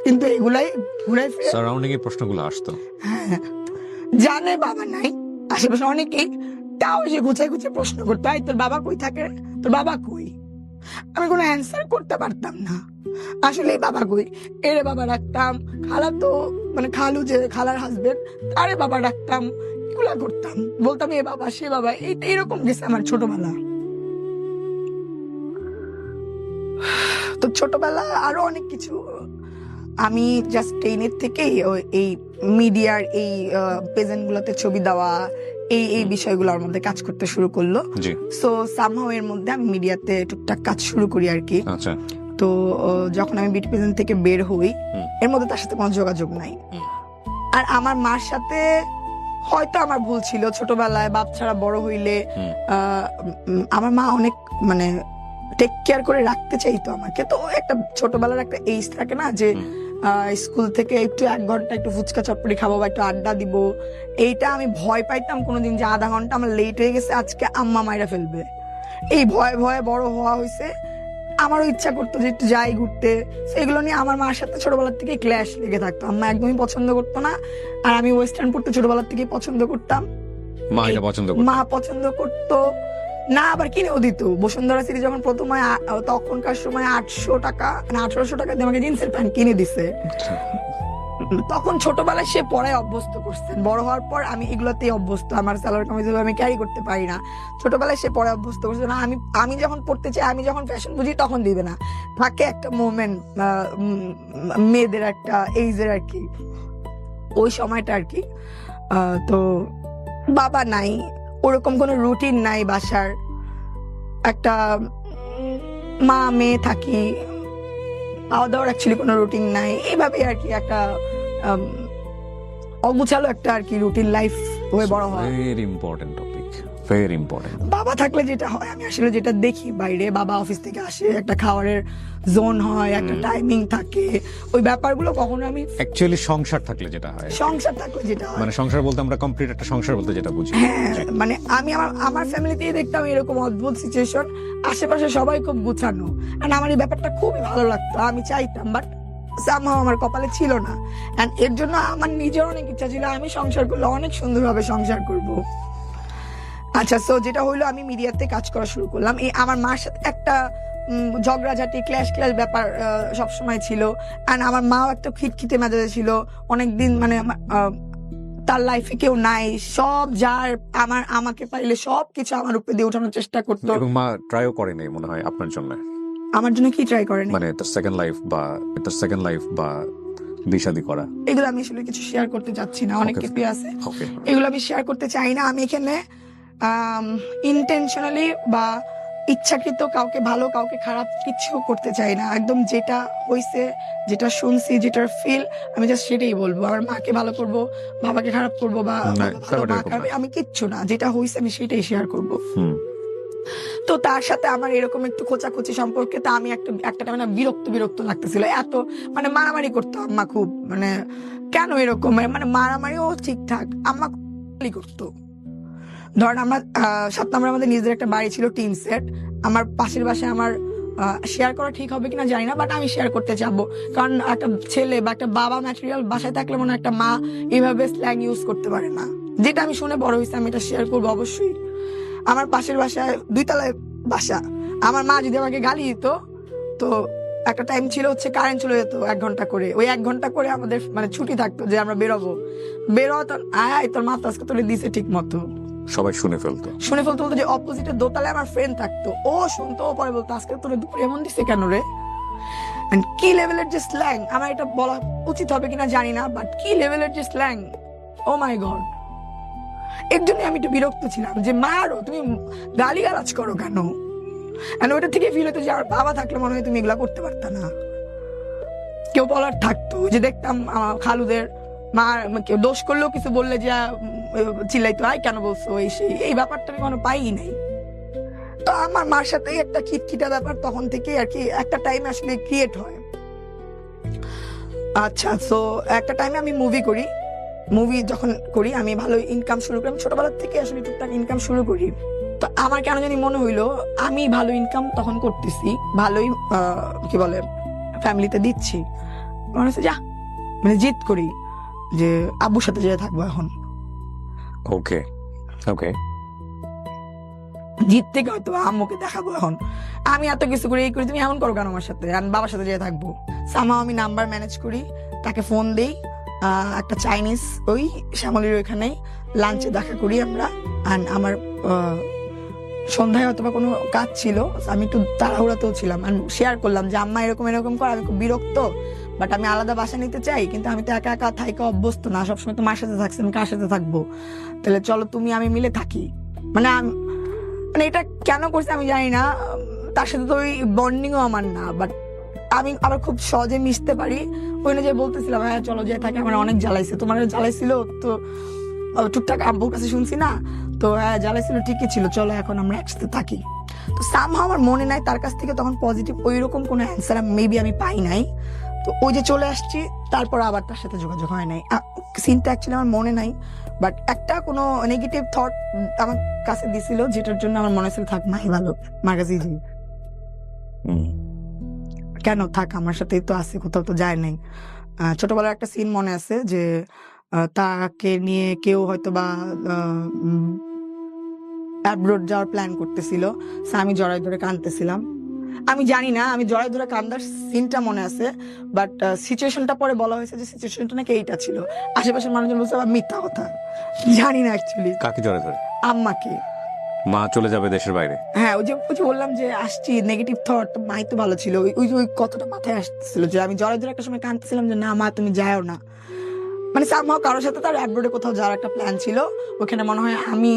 কিন্তু এগুলাই ঘুরে ফিরে সারাউন্ডিং এর প্রশ্নগুলো আসতো। হ্যাঁ, জানে বাবা নাই, আশেপাশে অনেকেই, তাও সে গুছাই গুছাই প্রশ্ন করতো, এই তোর বাবা কই থাকে, তোর বাবা কই। আমি কোনো অ্যান্সার করতে পারতাম না, আসলে বাবা কই, এরে বাবা রাখতাম, খালা তো মানে খালু যে খালার হাজবেন্ড তারে বাবা রাখতাম, এগুলা করতাম, বলতাম এ বাবা সে বাবা, এরকম গেছে আমার ছোটবেলা। তো ছোটবেলা আরো অনেক কিছু, আমি জাস্ট 10 থেকেই এই মিডিয়ার এই প্রেজেন্ট গুলোতে ছবি দেওয়া, এই এই বিষয়গুলোর মধ্যে কাজ করতে শুরু করলো। জি। সো সামহাও এর মধ্যে আমি মিডিয়াতে টুকটাক কাজ শুরু করি আর কি। আচ্ছা। তো যখন আমি বিউটি পেজেন্ট থেকে বের হই, এর মধ্যে তার সাথে কোনো যোগাযোগ নাই। আর আমার মার সাথে হয়তো আমার ভুল ছিল, ছোটবেলায় বাপ ছাড়া বড় হইলে আমার মা অনেক মানে টেক কেয়ার করে রাখতে চাইতো আমাকে। তো একটা ছোটবেলার একটা এইজ থাকে না যে স্কুল থেকে একটু 1 ঘন্টা একটু ফুচকা চটপটি খাবো বা একটু আড্ডা দিব, এইটা আমি ভয় পাইতাম কোনোদিন যে আধা ঘন্টা আমার লেট হয়ে গেছে আজকে আম্মা মাইরা ফেলবে। এই ভয়ে ভয়ে বড় হওয়া হয়েছে। আমারও ইচ্ছা করতো যে একটু যাই ঘুরতে, এগুলো নিয়ে আমার মার সাথে ছোটবেলার থেকে ক্ল্যাশ লেগে থাকতো। আম্মা একদমই পছন্দ করতো না, আর আমি ওয়েস্টার্ন পড়তে ছোটবেলার থেকেই পছন্দ করতাম। মা এটা পছন্দ করতো? মা পছন্দ করতো না, আবার কিনেও দিত। বসুন্ধরা সিটি যখন প্রথম হয় তখনকার সময় 800 টাকা না 1800 টাকা দিয়ে আমাকে জিন্সের প্যান্ট কিনে দিছে। তখন ছোটবেলায় সে পড়ায় অভ্যস্ত করছেন, বড় হওয়ার পর আমি এগুলোতেই অভ্যস্ত। আমার সালোয়ার কামিজ আমি ক্যারি করতে পারি না, ছোটবেলায় সে পড়ায় অভ্যস্ত করছে না। আমি যখন পড়তে চাই, আমি যখন ফ্যাশন বুঝি তখন দিবে না। থাকে একটা মোমেন্ট, মেয়েদের একটা এইজের আর কি, ওই সময়টা আর কি। তো বাবা নাই, ওরকম কোনো রুটিন নাই বাসার, একটা মা মেয়ে থাকি, খাওয়া দাওয়ার অ্যাকচুয়ালি কোনো রুটিন নাই। এইভাবে আর কি একটা অগুছালো একটা আর কি রুটিন লাইফ হয়ে বড় হয়। Very important topic, very important. বাবা থাকলে যেটা হয়, আমি আসলে যেটা দেখি বাইরে, বাবা অফিস থেকে আসে, একটা খাবারের জোন হয়, একটা টাইমিং থাকে, ওই ব্যাপারগুলো কখনো আমি অ্যাকচুয়ালি সংসার থাকলে যেটা হয়, সংসার থাকলে যেটা হয়, মানে সংসার বলতে আমরা কমপ্লিট একটা সংসার বলতে যেটা বুঝি। হ্যাঁ, মানে আমি আমার ফ্যামিলিতেই দেখতাম এরকম অদ্ভুত সিচুয়েশন, আশেপাশে সবাই খুব গুছানো, আর আমার এই ব্যাপারটা খুবই ভালো লাগতো, আমি চাইতাম, বাট সামহাও আমার কপালে ছিল না। এন্ড এর জন্য আমার নিজের অনেক ইচ্ছা ছিল আমি সংসার করলে অনেক সুন্দরভাবে সংসার করব। আচ্ছা, সো যেটা হইলো, আমি মিডিয়াতে কাজ করা শুরু করলাম। এই আমার মার সাথে একটা ঝগড়াঝাটি ক্ল্যাশ ব্যাপার সবসময় ছিল। অ্যান্ড আমার মাও একটা খিটখিটে মেজাজে ছিল অনেকদিন, মানে তার লাইফে কেউ নাই, সব যার আমাকে পাইলে সবকিছু আমার উপরে দিয়ে উঠানোর চেষ্টা করতো। এবং মা ট্রাইও করে নাই মনে হয় আপনার জন্য। আমার জন্য কি ট্রাই করেন? মানে তার সেকেন্ড লাইফ বা বিশাদী করা, এগুলো আমি আসলে কিছু শেয়ার করতে চাচ্ছি না, অনেক কিছু আছে ওকে, এগুলো আমি শেয়ার করতে চাই না। আমি এখানে ইন্টেনশনালি বা ইচ্ছাকৃত কাউকে ভালো কাউকে খারাপ কিছু করতে চাই না। একদম যেটা হইছে, যেটা শুনছি, যেটার ফিল, আমি জাস্ট সেটাই বলবো। আমার মাকে ভালো করব, বাবাকে খারাপ করব, বা আমি কিচ্ছু না, যেটা হইছে আমি সেটাই শেয়ার করব। তো তার সাথে আমার এরকম একটু খোঁচাখুচি সম্পর্কে তা আমি একটা টাইমে না বিরক্ত লাগতেছিল, এত মানে মারামারি করতো আম্মা খুব, মানে কেন এরকম, মানে মারামারিও ঠিকঠাক, আম্মা করতো। ধরেন আমরা 7 নম্বরে আমাদের নিজেদের একটা বাড়ি ছিল, টিন সেট। আমার পাশের বাসায় আমার শেয়ার করা ঠিক হবে কিনা জানি না, বাট আমি শেয়ার করতে চাবো, কারণ একটা ছেলে বা একটা বাবা ম্যাটেরিয়াল বাসায় থাকলে মনে হয় একটা মা এইভাবে স্ল্যাং ইউজ করতে পারে না। যেটা আমি শুনে বড় হয়েছি, আমি এটা শেয়ার করবো অবশ্যই। আমার পাশের বাসায় 2 তলায় বাসা, আমার মা যদি আমাকে গালি দিত, তো একটা টাইম ছিল হচ্ছে কারেন্ট চলে যেত 1 ঘন্টা করে, ওই 1 ঘন্টা করে আমাদের মানে ছুটি থাকতো যে আমরা বেরোবো, তো আয় তোর মা তো আজকে তোরে দিছে ঠিক মতো, সবাই শুনে ফেলতো। বলতো যে অপোজিটে দোতলায় আমার ফ্রেন্ড থাকতো, ও শুনতো, ও পরে বলতো আজকে তোরে দুপুরে এমন দিছে কেন রে। কি লেভেলের যে স্ল্যাং, আমার এটা বলা উচিত হবে কিনা জানি না, বাট কি লেভেলের যে স্ল্যাং, ও মাই গড। এর জন্য আমি একটু বিরক্ত ছিলাম যে মারো, তুমি গালিগালাজ করো কেন। ওটা থেকে ফিল হতো যে আমার বাবা থাকলে মনে হয় তুমি এগুলা করতে পারতা না, কেউ বলার থাকতো। যে দেখতাম খালুদের মা কেউ দোষ করলেও কিছু বললে যে চিল্লাইতো, আয় কেন বলছো, এই ব্যাপারটা আমি কোনো পাই নাই। তো আমার মার সাথে একটা খিটখিটা ব্যাপার তখন থেকে আর কি একটা টাইম আসলে ক্রিয়েট হয়। আচ্ছা, সো একটা টাইমে আমি মুভি যখন করি, আমি ভালো ইনকাম শুরু করি, ছোটবেলার থেকে আসলে টুকটাক ইনকাম শুরু করি। তো আমার কেন জানি মনে হইলো আমি ভালো ইনকাম তখন করতেছি, ভালোই কি বলে ফ্যামিলিতে দিচ্ছি, মনে হচ্ছে যা মানে জিদ করি যে আব্বুর সাথে যেয়ে থাকবো এখন। ওকে ওকে, জিদ থেকে হয়তো আম্মুকে দেখাবো এখন আমি এত কিছু করি, এই করি, তুমি এমন করো কেন আমার সাথে, আমি বাবার সাথে যেয়ে থাকবো। সামহাও আমি নাম্বার ম্যানেজ করি, তাকে ফোন দেই, একটা চাইনিজ ওই শ্যামলির ওইখানেই লাঞ্চে দেখা করি আমরা। অ্যান্ড আমার সন্ধ্যায় অথবা কোনো কাজ ছিল, আমি একটু তাড়াহুড়াতেও ছিলাম, শেয়ার করলাম যে আম্মা এরকম করে, আমি খুব বিরক্ত, বাট আমি আলাদা বাসা নিতে চাই, কিন্তু আমি তো একা একা থাইকে অভ্যস্ত না, সবসময় তো মার সাথে থাকছি, আমি কার সাথে থাকবো? তাহলে চলো তুমি আমি মিলে থাকি। মানে মানে এটা কেন করছে আমি জানি না, তার সাথে তো ওই বন্ডিংও আমার না, বাট আমি আবার খুব সহজে মিশতে পারি। ওই যে বলতেছিলাম হ্যাঁ চলো যে থাকে, আমার অনেক জ্বালাইছে, তোমার জ্বালাইছিল তো টুকটাক আব্বুর কাছে শুনছি না, তো হ্যাঁ জ্বালাইছিল ঠিকই ছিল, চলো এখন আমরা একসাথে থাকি। তো সামহাও আমার মনে নাই তার কাছ থেকে তখন পজিটিভ ওইরকম কোনো অ্যান্সার মেবি আমি পাই নাই। তো ওই যে চলে আসছি, তারপর আবার তার সাথে যোগাযোগ হয় নাই। সিনটা অ্যাকচুয়ালি আমার মনে নাই, বাট একটা কোনো নেগেটিভ থট আমার কাছে দিছিল, যেটার জন্য আমার মনে হয়েছিল থাক মাই ভালো, মার কাছেই যাই। কেন থাক, আমার সাথেই তো আছে, কোথাও তো যায় নাই। ছোটবেলার একটা সিন মনে আছে যে তাকে নিয়ে কেউ হয়তো বা অ্যাব্রোড যাওয়ার প্ল্যান করতেছিল, আমি জড়াই ধরে কাঁদতেছিলাম। আমি জানি না, আমি জড়াই ধরে কান্দার সিনটা মনে আছে, বাট সিচুয়েশনটা পরে বলা হয়েছে যে সিচুয়েশনটা নাকি এইটা ছিল। আশেপাশের মানুষজন বলছে আবার মিথ্যা কথা, জানি না অ্যাকচুয়ালি। কাকে জড়াই ধরে? আম্মাকে। মা চলে যাবে দেশের বাইরে? হ্যাঁ, ওই যে বললাম যে আসছি, নেগেটিভ থট, মাই তো ভালো ছিল, ওই কথাটা মাথায় আসতেছিল যে আমি জড়াই ধরে একটা সময় কাঁদতেছিলাম যে না মা তুমি যাও না। মানে সামহাও কারোর সাথে তার অ্যাব্রোডে কোথাও যাওয়ার একটা প্ল্যান ছিল, ওখানে মনে হয় আমি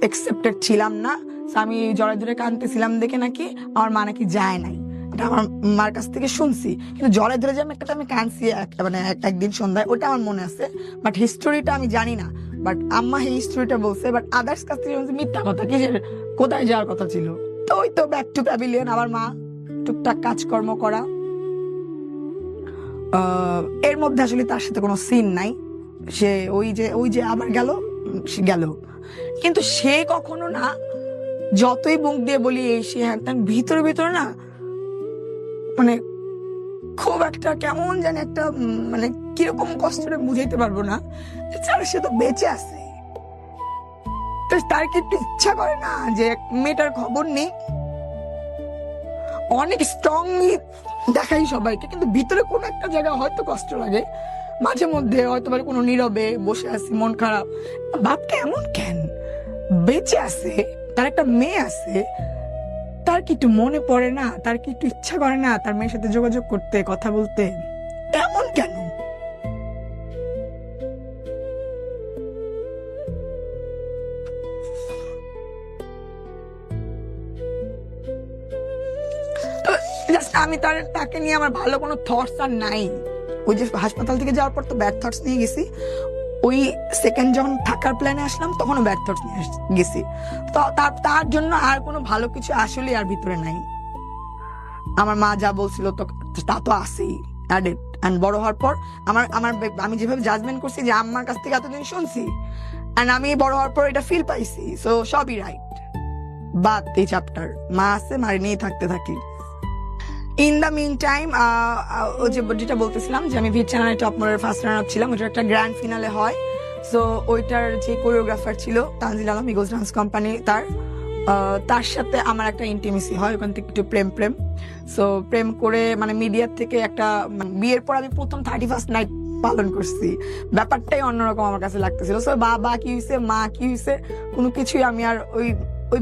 একসেপ্টেড ছিলাম না, আমি জড়াই ধরে কাঁদতেছিলাম দেখে নাকি আমার মা নাকি যায় নাই। এটা আমার মার কাছ থেকে শুনছি, কিন্তু জড়াই ধরে যে আমি কাঁদছি মানে একদিন সন্ধ্যায়, ওটা আমার মনে আছে, বাট হিস্টোরিটা আমি জানি না। বাট আম্মা এই হিস্টোরিটা বলছে, বাট আদার্স কাছ থেকে শুনছি মিথ্যা কথা, কিসের কোথায় যাওয়ার কথা ছিল। তো ওই তো ব্যাক টু প্যাভিলিয়ন, আমার মা টুকটাক কাজকর্ম করা, এর মধ্যে আসলে তার সাথে কোনো সিন নাই। সে ওই যে আবার গেল, সে গেল, কিন্তু সে কখনো না, যতই মুখ দিয়ে বলি এই সে হ্যাঁ, ভিতরে ভিতরে না মানে খুব একটা কেমন জানি একটা মানে কিরকম কষ্টটা বুঝাইতে পারবো না, সে তো বেঁচে আছে। তো তার কি একটু ইচ্ছা করে না যে মেয়েটার খবর নেই? অনেক স্ট্রংলি দেখাই সবাইকে, কিন্তু ভিতরে কোনো একটা জায়গায় হয়তো কষ্ট লাগে মাঝে মধ্যে, হয়তো বা কোনো নীরবে বসে আছি, মন খারাপ, বাপটা এমন কেন বেঁচে আছে, তার একটা মেয়ে আছে, তার কি একটু মনে পড়ে না, তার কি একটু ইচ্ছা করে না তার মেয়ের সাথে যোগাযোগ করতে, কথা বলতে? এমন কেন? আমি তাকে নিয়ে আমার ভালো কোনো থটস আর নাই। ওই যে হাসপাতাল থেকে যাওয়ার পর তো ব্যাড থটস নিয়ে গেছি, ওই সেকেন্ড যখন থাকার প্ল্যানে আসলাম তখনও ব্যাড থটস নিয়ে গেছি। তো তার জন্য আর কোনো ভালো কিছু আসলে আর ভিতরে নাই। আমার মা যা বলছিল তো তা তো আছেই অ্যাডেড। অ্যান্ড বড় হওয়ার পর আমি যেভাবে জাজমেন্ট করছি যে আম্মার কাছ থেকে এতদিন শুনছি, অ্যান্ড আমি বড় হওয়ার পর এটা ফিল পাইছি, সো সবই রাইট। বাদ এই চ্যাপ্টার, মা আছে, মারে নিয়ে থাকতে থাকি। ইন দ্য মিন টাইম যেটা বলতেছিলাম যে আমি ভিট চ্যানেলে টপ মডেল ফার্স্ট রানার ছিলাম, ওইটার একটা গ্র্যান্ড ফিনালে হয়। সো ওইটার যে কোরিওগ্রাফার ছিল Tanzil Alam, egos dance company, তার সাথে আমার একটা ইন্টিমেসি হয়, ওখান থেকে একটু প্রেম। সো প্রেম করে মানে মিডিয়ার থেকে একটা বিয়ের পর আমি প্রথম 31st নাইট পালন করছি, ব্যাপারটাই অন্যরকম আমার কাছে লাগতেছিল। সো বাবা কি হয়েছে, মা কি হয়েছে, কোনো কিছুই আমি আর ওই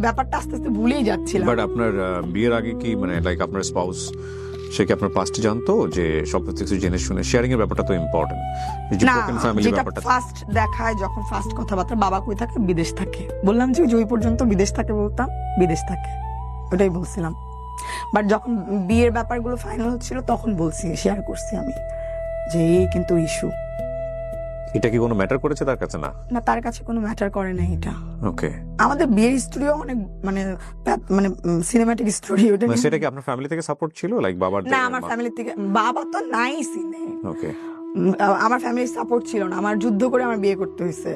ব্যাপারটা আস্তে আস্তে ভুলেই যাচ্ছিলাম। বাট আপনার বিয়ের আগে কি মানে লাইক আপনার স্পাউস সে কি আপনার পাস্ট জানতো, যে সব কিছু জেনে শুনে শেয়ারিং এর ব্যাপারটা তো ইম্পর্টেন্ট। না, যেটা ফার্স্ট দেখায়, যখন ফার্স্ট কথাবার্তা, বাবা কই থাকে, বিদেশ থাকে, বললাম যে ওই পর্যন্ত বিদেশ থাকে, বলতাম বিদেশ থাকে, ওটাই বলছিলাম। বাট যখন বিয়ের ব্যাপারগুলো ফাইনাল হচ্ছিল তখন বলছি, শেয়ার করছি আমি যে এই কিন্তু ইস্যু। এটা কি কোনো ম্যাটার করেছে তার কাছে? না, তার কাছে কোনো ম্যাটার করে না এটা। ওকে, আমাদের বিয়ের স্টুডিও অনেক মানে সিনেম্যাটিক স্টোরি। ওটা সেটা কি আপনার ফ্যামিলি থেকে সাপোর্ট ছিল, লাইক বাবার? না, আমার ফ্যামিলি থেকে, বাবা তো নাই সিনে। ওকে, আমার ফ্যামিলির সাপোর্ট ছিল না, আমার যুদ্ধ করে আমার বিয়ে করতে হয়েছে।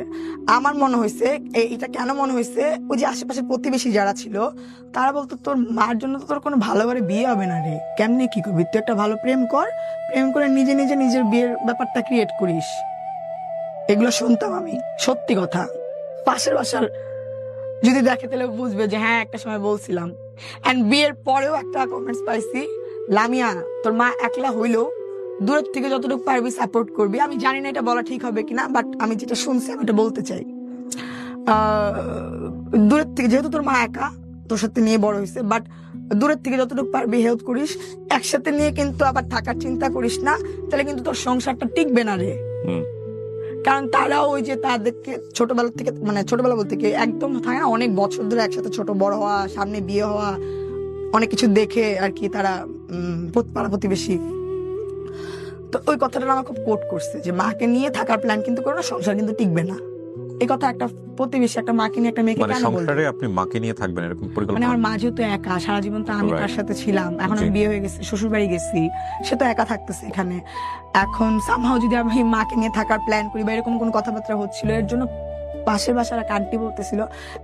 আমার মনে হয়েছে, এটা কেন মনে হয়েছে, ওই যে আশেপাশে প্রতিবেশী যারা ছিল তারা বলতো তোর মার জন্য তো তোর কোনো ভালোভাবে বিয়ে হবে না রে, কেমনে কি করবি, তুই একটা ভালো প্রেম করে নিজে নিজের বিয়ের ব্যাপারটা ক্রিয়েট করিস। এগুলো শুনতাম আমি, সত্যি কথা। পাশের বাসার যদি দেখে তাহলে বুঝবে যে হ্যাঁ একটা সময় বলছিলাম। এন্ড বিয়ের পরেও একটা কমেন্টস পাইছি, লামিয়া তোর মা একলা হইলো, দূরের থেকে যতটুকু পারবি সাপোর্ট করবি। আমি জানি না এটা বলা ঠিক হবে কিনা, বাট আমি যেটা শুনছি আমি এটা বলতে চাই। দূরের থেকে, যেহেতু তোর মা একা, তোর সাথে নিয়ে বড় হয়েছে, বাট দূরের থেকে যতটুকু পারবি হেল্প করিস, একসাথে নিয়ে কিন্তু আবার থাকার চিন্তা করিস না, তাহলে কিন্তু তোর সংসারটা টিকবে না রে। কারণ তারাও ওই যে তাদেরকে ছোটবেলা থেকে, মানে ছোটবেলা বলতে কি একদম থাকে না, অনেক বছর ধরে একসাথে ছোট বড় হওয়া, সামনে বিয়ে হওয়া, অনেক কিছু দেখে আর কি তারা পাড়া প্রতিবেশী। তো ওই কথাটা আমার খুব কোট করছে যে মাকে নিয়ে থাকার প্ল্যান কিন্তু করো না, সংসার কিন্তু টিকবে না। এই কথা একটা প্রতিবেশী একটা মাকে নিয়ে একটা মেয়েকে মানে কেন বলবে? সংসারে আপনি মাকে নিয়ে থাকবেন এরকম মানে পরিকল্পনা? আমার মা যেহেতু একা, সারা জীবন তো আমি তার সাথে ছিলাম, এখন আমি বিয়ে হয়ে গেছি, শ্বশুর বাড়ি গেছি, সে তো একা থাকতেছে এখানে। এখন সামহাও যদি আমি মাকে নিয়ে থাকার প্ল্যান করি বা এরকম কোন কথাবার্তা হচ্ছিল, এর জন্য পাশের বাসার এক আন্টি বলতেছিল,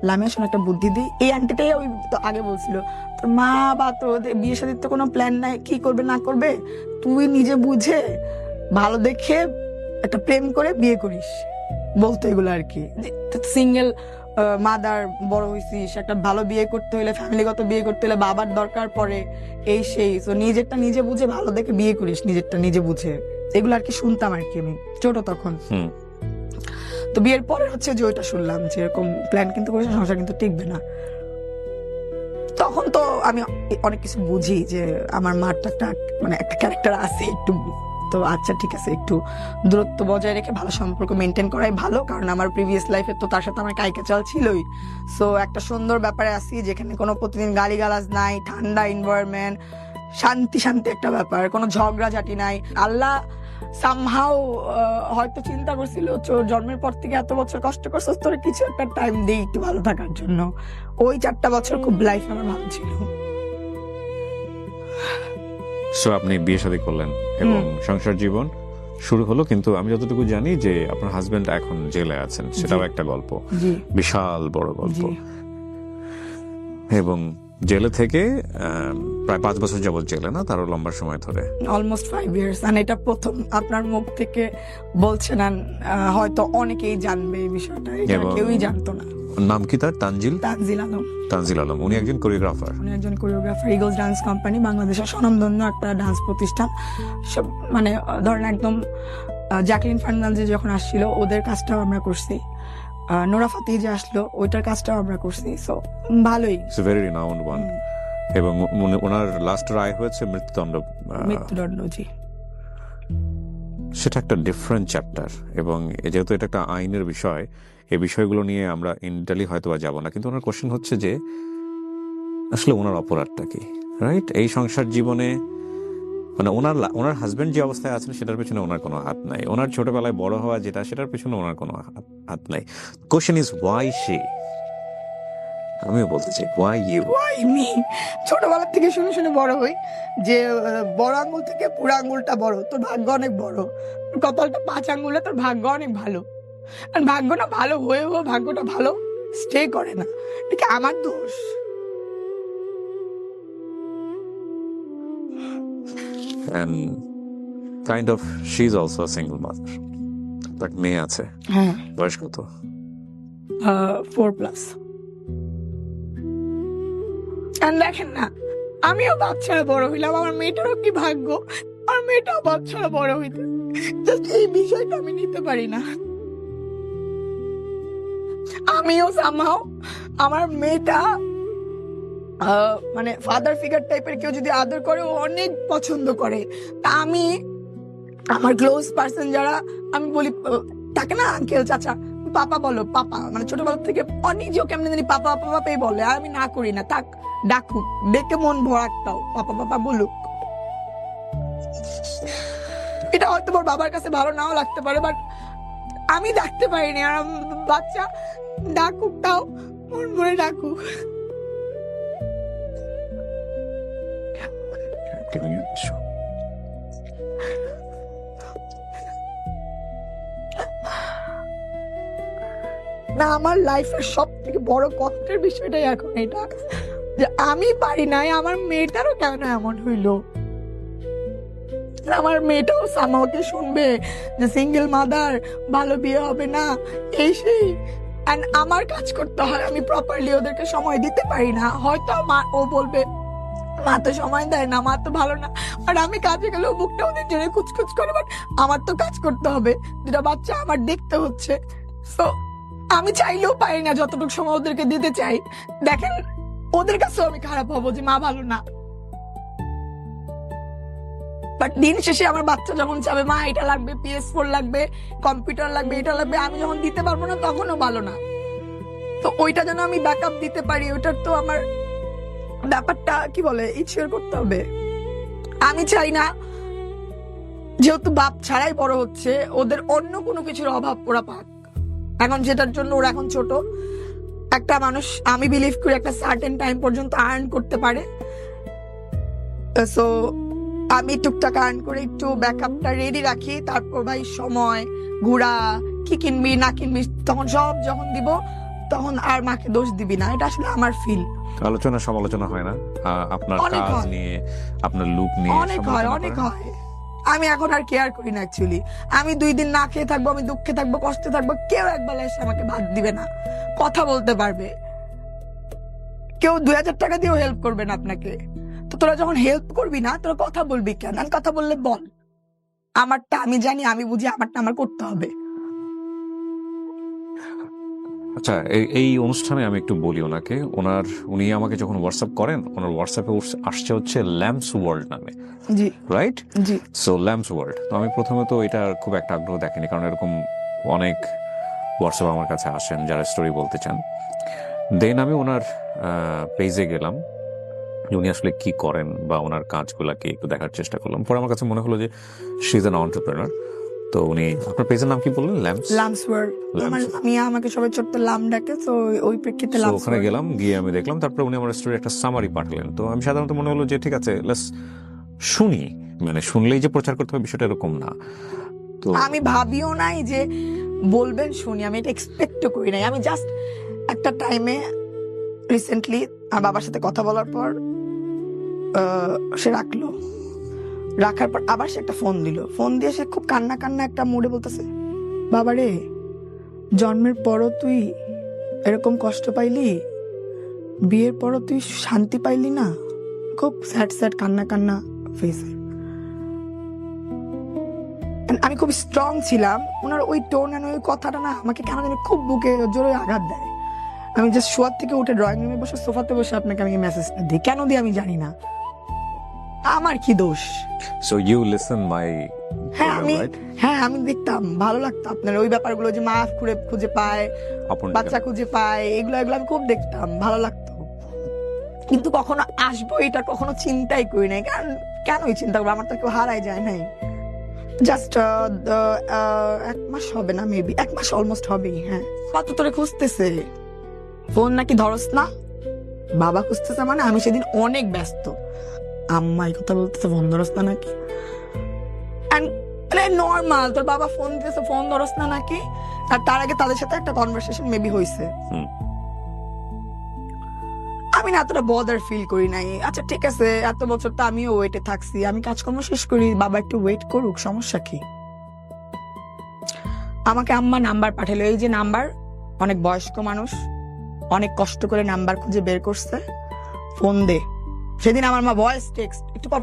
লামিয়া শোনো একটা বুদ্ধি দিই। এই আন্টিটাই ওই তো আগে বলছিল, তোর মা বা তো বিয়ে শাদীর তো কোনো প্ল্যান নাই, কি করবে না করবে, তুই নিজে বুঝে ভালো দেখে একটা প্রেম করে বিয়ে করিস, বলতো এগুলো আর কি। সিঙ্গেল মাদার বড় হয়েছিস, একটা ভালো বিয়ে করতে হলে, ফ্যামিলিগত বিয়ে করতে হলে বাবার দরকার পড়ে, এই সেই, তো নিজেরটা নিজে বুঝে ভালো দেখে বিয়ে করিস, নিজেরটা নিজে বুঝে, এগুলো আর কি শুনতাম আর কি আমি ছোট তখন। তো বিয়ের পরে হচ্ছে যে ওইটা শুনলাম যে এরকম প্ল্যান কিন্তু করিস, সংসার কিন্তু টিকবে না। তখন তো আমি অনেক কিছু বুঝি যে আমার মার তো একটা মানে একটা ক্যারেক্টার আছে একটু, তো আচ্ছা ঠিক আছে, একটু দূরত্ব বজায় রেখে ভালো সম্পর্ক মেনটেন করাই ভালো, কারণ আমার প্রিভিয়াস লাইফে তো তার সাথে আমার কাইকাচাল ছিলই। সো একটা সুন্দর ব্যাপারে আসি যেখানে কোনো প্রতিদিন গালিগালাজ নাই, ঠান্ডা এনভায়রনমেন্ট, শান্তি শান্তি একটা ব্যাপার, কোনো ঝগড়াঝাটি নাই। আল্লাহ সামহাও হয়তো চিন্তা করছিল জন্মের পর থেকে এত বছর কষ্ট করছিস, তোর কিছু একটা টাইম দিই একটু ভালো থাকার জন্য। ওই 4টা বছর খুব লাইফ আমার ভালো ছিল। সো আপনি বিয়ে শাদী করলেন এবং সংসার জীবন শুরু হলো, কিন্তু আমি যতটুকু জানি যে আপনার হাজবেন্ড এখন জেলে আছেন, সেটাও একটা গল্প, বিশাল বড় গল্প। এবং জেলে থেকে প্রায় 5 বছর যাবত জেলে, না তারও লম্বা সময় ধরে, অলমোস্ট 5 ইয়ার্স। আর এটা প্রথম আপনার মুখ থেকে বলছেন, হয়তো অনেকেই জানবে এই বিষয়টা, এটা কেউই জানতো না। নাম কি তার? তানজিল আলম। তানজিল আলম। উনি একজন কোরিওগ্রাফার। ইগলস ডান্স কোম্পানি, বাংলাদেশের স্বনামধন্য একটা ডান্স প্রতিষ্ঠান। সব মানে ধরেন একদম জ্যাকলিন ফার্নান্ডেজ যখন আসছিল ওদের কাজটাও আমরা করছি, নোরা ফাতেহি যে আসলো ওইটার কাজটাও আমরা করছি। সো ভালোই, ভেরি রিনাউন্ড ওয়ান। এবং ওনার লাস্ট রায় হয়েছে মৃত্যুদণ্ড। জি। সেটা একটা ডিফারেন্ট চ্যাপ্টার, এবং যেহেতু এটা একটা আইনের বিষয়, এই বিষয়গুলো নিয়ে আমরা ইনডেলি হয়তো বা যাবো না, কিন্তু ওনার কোশ্চেন হচ্ছে যে আসলে ওনার অপরাধটা কি, রাইট? এই সংসার জীবনে মানে ওনার হাজবেন্ড যে অবস্থায় আছেন সেটার পেছনে ওনার কোনো হাত নাই, ওনার ছোটবেলায় বড় হওয়া যেটা সেটার পেছনে ওনার কোনো হাত নাই। Question is why she. আমিও বলতে চাই ওয়াই ইউ, ওয়াই মি। ছোটবেলা থেকে শুনে শুনে বড় হই যে বড় আঙ্গুল থেকে পুরো আঙ্গুলটা বড়, তোর ভাগ্য অনেক বড়, কপালটা 5 আঙ্গুলে, তোর ভাগ্য অনেক ভালো। আর ভাগ্যটা ভালো হয়েও ভাগ্যটা ভালো স্টে করে না, এটা আমার দোষ। and kind of she's also a single mother. তার মেয়ে আছে। হ্যাঁ। বয়স কত? 4+। দেখেন না, আমিও বাচ্চারা বড় হইলাম, আমার মেয়েটারও কি ভাগ্য, আমার মেয়েটাও বাচ্চারা বড় হইতে, জাস্ট এই বিষয়টা আমি নিতে পারি না। আমিও সামহাও আমার মেয়েটা মানে ফাদার ফিগার টাইপের কেউ যদি আদর করে ও অনেক পছন্দ করে। তা আমি আমার ক্লোজ পার্সন যারা, আমি বলি তাকে না আঙ্কেল চাচা পাপা বলো, পাপা মানে ছোটবেলা থেকে নিজেও কেমন জানি পাপা পাপা পেয়ে বলে, আর আমি না করি না, তাক ডাকুক, ডেকে মন ভরাকটাও পাপা পাপা বলুক। এটা হয়তো ওর বাবার কাছে ভালো নাও লাগতে পারে, বাট আমি ডাকতে পারিনি, আর বাচ্চা ডাকুক, তাও মন ভরে ডাকুক। না, আমার লাইফের সব থেকে বড় কষ্টের বিষয়টাই এখন এটা যে আমি পারি নাই, আমার মেয়েটারও কেন এমন হইলো। আমার মেয়েটাও সামাওকে শুনবে যে সিঙ্গেল মাদার, ভালো বিয়ে হবে না, এই সেই, এন্ড আমার কাজ করতে হয়, আমি প্রপারলি ওদেরকে সময় দিতে পারি না। হয়তো ও বলবে মা তো সময় দেয় না, মা তো ভালো না, আর আমি কাজে গেলেও বুকটা ওদের জন্য কুচকুচ করে, বাট আমার তো কাজ করতে হবে, 2টা বাচ্চা আমার দেখতে হচ্ছে। সো আমি চাইলেও পারি না যতটুকু সময় ওদেরকে দিতে চাই। দেখেন ওদের কাছেও আমি খারাপ হবো যে মা ভালো না। বাট দিন শেষে আমার বাচ্চা যখন চাবে মা এটা লাগবে, PS4 লাগবে, কম্পিউটার লাগবে, এটা লাগবে, আমি যখন দিতে পারবো না তখনও ভালো না। তো ওইটা যেন আমি ব্যাকআপ দিতে পারি, ওইটার তো আমার ব্যাপারটা কি বলে ইনশিওর করতে হবে। আমি চাই না যেহেতু বাপ ছাড়াই বড় হচ্ছে, ওদের অন্য কোনো কিছুর অভাব ওরা পাক। এখন যেটার জন্য ওরা এখন ছোট, একটা মানুষ আমি বিলিভ করি একটা সার্টেন টাইম পর্যন্ত আর্ন করতে পারে। সো আমি টুকটাক আর্ন করে একটু ব্যাকআপটা রেডি রাখি, তারপর ভাই সময় ঘোরা, কি কিনবি না কিনবি তখন সব যখন দিব তখন আর মাকে দোষ দিবি না। এটা আসলে আমার ফিল। আলোচনা সমালোচনা হয় না আপনার অনেক কাজ হয়। নিয়ে, আপনার লুক নিয়ে? অনেক হয়, সমালোচনা অনেক করেন? হয়। আমি এখন আর কেয়ার করি না অ্যাকচুয়ালি। আমি 2 দিন না খেয়ে থাকবো, আমি দুঃখে থাকবো, কষ্টে থাকবো, কেউ একবেলা এসে আমাকে ভাত দিবে না, কথা বলতে পারবে, কেউ 2000 টাকা দিয়েও হেল্প করবে না আপনাকে। তো তোরা যখন হেল্প করবি না, তোরা কথা বলবি কেন? আর কথা বললে বল, আমারটা আমি জানি, আমি বুঝি, আমারটা আমার করতে হবে। আচ্ছা, এই অনুষ্ঠানে আমি একটু বলি ওনাকে, উনি আমাকে যখন হোয়াটসঅ্যাপ করেন, ওনার হোয়াটসঅ্যাপে আসছে হচ্ছে ল্যাম্পস ওয়ার্ল্ড নামে, জি রাইট? জি। সো ল্যাম্পস ওয়ার্ল্ড, তো আমি প্রথমে তো এটা খুব একটা আগ্রহ দেখিনি, কারণ এরকম অনেক হোয়াটসঅ্যাপ আমার কাছে আসেন যারা স্টোরি বলতে চান। দেন আমি ওনার পেজে গেলাম, উনি আসলে কি করেন বা ওনার কাজগুলাকে একটু দেখার চেষ্টা করলাম। পরে আমার কাছে মনে হলো যে শি ইজ অ্যান এন্টারপ্রেনার। তো উনি, আপনার পেজের নাম কি বললেন? Lumps world. আমার মিয়া আমাকে সবাই ছোট্ট লাম ডাকে, তো ওই প্রেক্ষিতে So, লাম্পস ওখানে গেলাম, গিয়ে আমি দেখলাম, তারপরে উনি আমার স্টোরি একটা সামারি পাঠালেন। তো আমি সাধারণত মনে হলো যে ঠিক আছে, লেটস শুনি, মানে শুনলেই যে প্রচার করতে হবে বিষয়টা এরকম না। তো আমি ভাবিও নাই যে বলবেন শুনি, আমি এটা এক্সপেক্টও করি নাই। আমি জাস্ট একটা টাইমে রিসেন্টলি আমার বাবার সাথে কথা বলার পর সে রাখার পর আবার সে একটা ফোন দিল। ফোন দিয়ে সে খুব কান্না কান্না একটা মুডে বলতেছে, বাবা রে, জন্মের পরও তুই এরকম কষ্ট পাইলি, বিয়ের পরও তুই শান্তি পাইলি না। খুব স্যাড স্যাড কান্না কান্না ফেসে। আমি খুব স্ট্রং ছিলাম, ওনার ওই টোন আর ওই কথাটা না আমাকে কেন জানি খুব বুকে জোরে আঘাত দেয়। আমি জাস্ট শোয়ার থেকে উঠে ড্রয়িং রুমে বসে সোফাতে বসে আপনাকে আমি মেসেজটা দিই, কেন দিই আমি জানি না, আমার কি দোষ। সো ইউ লিসেন মাই, হ্যাঁ আমি দেখতাম, ভালো লাগতো আপনার ওই ব্যাপারগুলো, যে মা খুঁজে পায়, বাচ্চা খুঁজে পায়, এগুলো আমি খুব দেখতাম, ভালো লাগতো। কিন্তু কখনো আসবো এটা কখনো চিন্তাই করি নাই। কারণ কেন এই চিন্তা করবো, আমার তো কেউ হারাই যায় নাই। জাস্ট 1 মাস হবে না, মেবি 1 মাস অলমোস্ট হবেই। হ্যাঁ, কত তোরে খুঁজতেছে, ফোন নাকি ধরস না, বাবা খুঁজতেছে, মানে আমি সেদিন অনেক ব্যস্ত, আম্মা এই কথা বলতেছে ফোন ধরস না নাকি, মানে নর্মাল, তোর বাবা ফোন দিতেছে ফোন ধরস না নাকি। আর তার আগে তাদের সাথে একটা কনভারসেশন মেবি হয়েছে, আমি না এতটা বদার ফিল করি নাই। আচ্ছা ঠিক আছে, এত বছর তো আমিও ওয়েটে থাকছি, আমি কাজকর্ম শেষ করি, বাবা একটু ওয়েট করুক, সমস্যা কি। আমাকে আম্মা নাম্বার পাঠালো, এই যে নাম্বার, অনেক বয়স্ক মানুষ অনেক কষ্ট করে নাম্বার খুঁজে বের করছে, ফোন দে। সেদিন আমার মা ভয়েস টেক্সট, একটু পর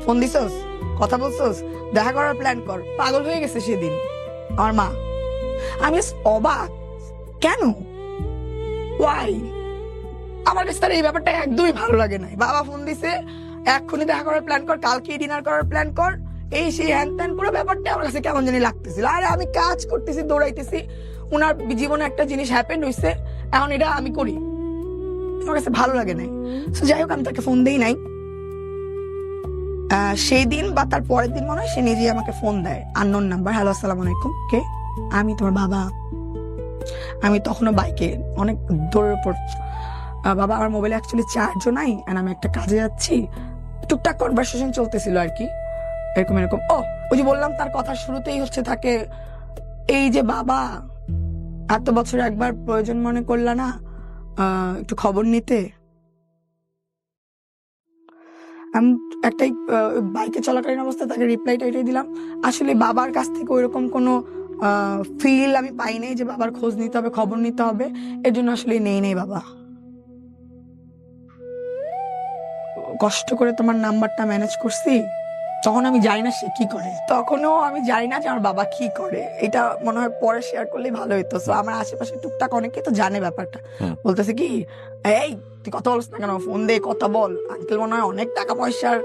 ফোন দিছস, কথা বলছস, দেখা করার প্ল্যান কর, পাগল হয়ে গেছে সেদিন আমার মা। আমি অবাক, কেন, ওয়াই? আমার কাছে তার এই ব্যাপারটা একদমই ভালো লাগে নাই। বাবা ফোন দিছে, এক্ষুনি দেখা করার প্ল্যান কর, কালকে ডিনার করার প্ল্যান কর, এই সেই হ্যান ত্যান, পুরো ব্যাপারটা আমার কাছে কেমন জানি লাগতেছিল। আরে আমি কাজ করতেছি, দৌড়াইতেছি, উনার জীবনে একটা জিনিস হ্যাপেন্ড হইছে, এখন এটা আমি করি, আমার কাছে ভালো লাগে নাই। যাই হোক, আমি তাকে ফোন দেই নাই। সেই দিন বা তার পরের দিন মনে হয় সে নিজেই আমাকে ফোন দেয়, আননোন নাম্বার, হ্যালো আসসালামু আলাইকুম, কে? আমি তোমার বাবা। আমি তখনও বাইকে অনেক দৌড়ের উপর, বাবা আমার মোবাইলে অ্যাকচুয়ালি চার্জও নাই, আর আমি একটা কাজে যাচ্ছি, টুকটাক কনভারসেশন চলতেছিল আর কি, এরকম এরকম। ও ওই যে বললাম, তার কথা শুরুতেই হচ্ছে থাকে এই যে, বাবা এত বছর একবার প্রয়োজন মনে করলা না একটু খবর নিতে। আমি একটাই বাইকে চলাকালীন অবস্থায় তাকে রিপ্লাইটা এটাই দিলাম, আসলে বাবার কাছ থেকে ওইরকম কোনো ফিল আমি পাই নাই যে বাবার খোঁজ নিতে হবে, খবর নিতে হবে, এর জন্য আসলে নেই বাবা। কষ্ট করে তোমার নাম্বারটা ম্যানেজ করছি, তখন আমি জানি না সে কি করে, তখনও আমি জানি না যে আমার বাবা কি করে। এটা মনে হয় পরে শেয়ার করলেই ভালো হতো। তো আমার আশেপাশে টুকটাক অনেকে তো জানে ব্যাপারটা, বলতেছে কি, এই তুই কথা বলছ না কেন, ফোন দিয়ে কথা বল, আঙ্কেল মনে হয় অনেক টাকা পয়সার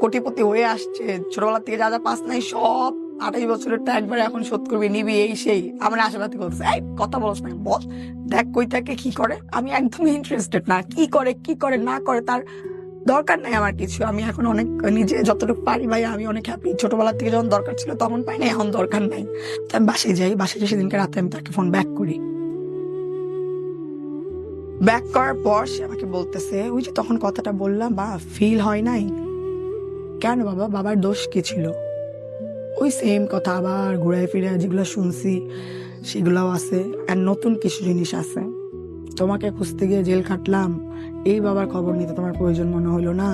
কোটিপতি হয়ে আসছে, ছোটবেলা থেকে যা যা পাস নাই সব 28 বছরেরটা একবারে এখন শোধ করবি, নিবি, এই সেই। আমার আশেপাশে বলতেছে এই কথা বলছ না, বল দেখ কই থাকে কি করে। আমি একদমই ইন্টারেস্টেড না, কি করে না করে তার দরকার নাই আমার কিছু। আমি এখন অনেক নিজে যতটুকু পারি ভাই আমি অনেক হ্যাপি। ছোটবেলা থেকে যখন দরকার ছিল তখন পাই না, এখন দরকার নাই। তো আমি বাসায় যাই, সেদিনকে রাতে আমি তাকে ফোন ব্যাক করি। ব্যাক করার পর সে আমাকে বলতেছে, ওই যে তখন কথাটা বললাম বা ফিল হয় নাই কেন বাবা, বাবার দোষ কি ছিল? ওই সেম কথা আবার ঘুরায় ফিরে যেগুলো শুনছি সেগুলোও আছে, আর নতুন কিছু জিনিস আছে। তোমাকে খুঁজতে গিয়ে জেল খাটলাম, এই বাবার খবর নিতে তোমার প্রয়োজন মনে হলো না?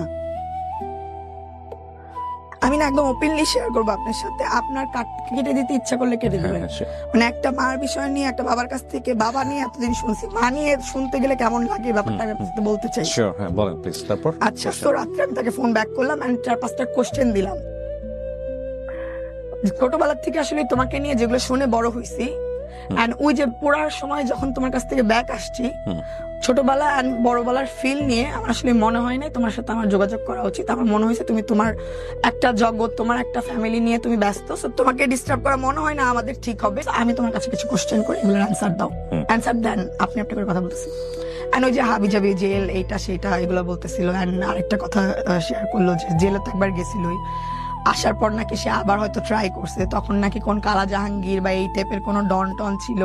আমি না একদম ওপেনলি শেয়ার করবো আপনার সাথে, আপনার কেটে দিতে ইচ্ছা করলে কেটে দেবেন। মানে একটা মার বিষয় নিয়ে, একটা বাবার কাছ থেকে, বাবা নিয়ে এতদিন শুনছি, মা নিয়ে শুনতে গেলে কেমন লাগে ব্যাপারটা আমি আপনাকে বলতে চাই। আচ্ছা, তো রাত্রে আমি তাকে ফোন ব্যাক করলাম এন্ড 4-5টা কোশ্চেন দিলাম। ছোটবেলা থেকে আসলে তোমাকে নিয়ে যেগুলো শুনে বড় হয়েছি, এন্ড ওই যে পড়ার সময় যখন তোমার কাছ থেকে ব্যাক আসছি, ছোটবেলা এন্ড বড়বেলার ফিল নিয়ে আমার আসলে মনে হয় নাই তোমার সাথে আমার যোগাযোগ করা উচিত। আমার মনে হয়েছে তুমি তোমার একটা জগৎ, তোমার একটা ফ্যামিলি নিয়ে তুমি ব্যস্ত, তোমাকে ডিস্টার্ব করা মনে হয় না আমাদের ঠিক হবে। আমি তোমার কাছে কিছু কোশ্চেন করি, এগুলোর অ্যান্সার দাও, অ্যান্সার দেন, আপনি একটা করে কথা বলতেছি। এন্ড ওই যে হাবি জাবি জেল এইটা সেটা এগুলো বলতেছিল। এন্ড আরেকটা কথা শেয়ার করলো যে জেলে তো একবার গেছিলই, আসার পর নাকি সে আবার হয়তো ট্রাই করছে, তখন নাকি কোন কালা জাহাঙ্গীর বা এই টাইপের কোন ডন টন ছিল,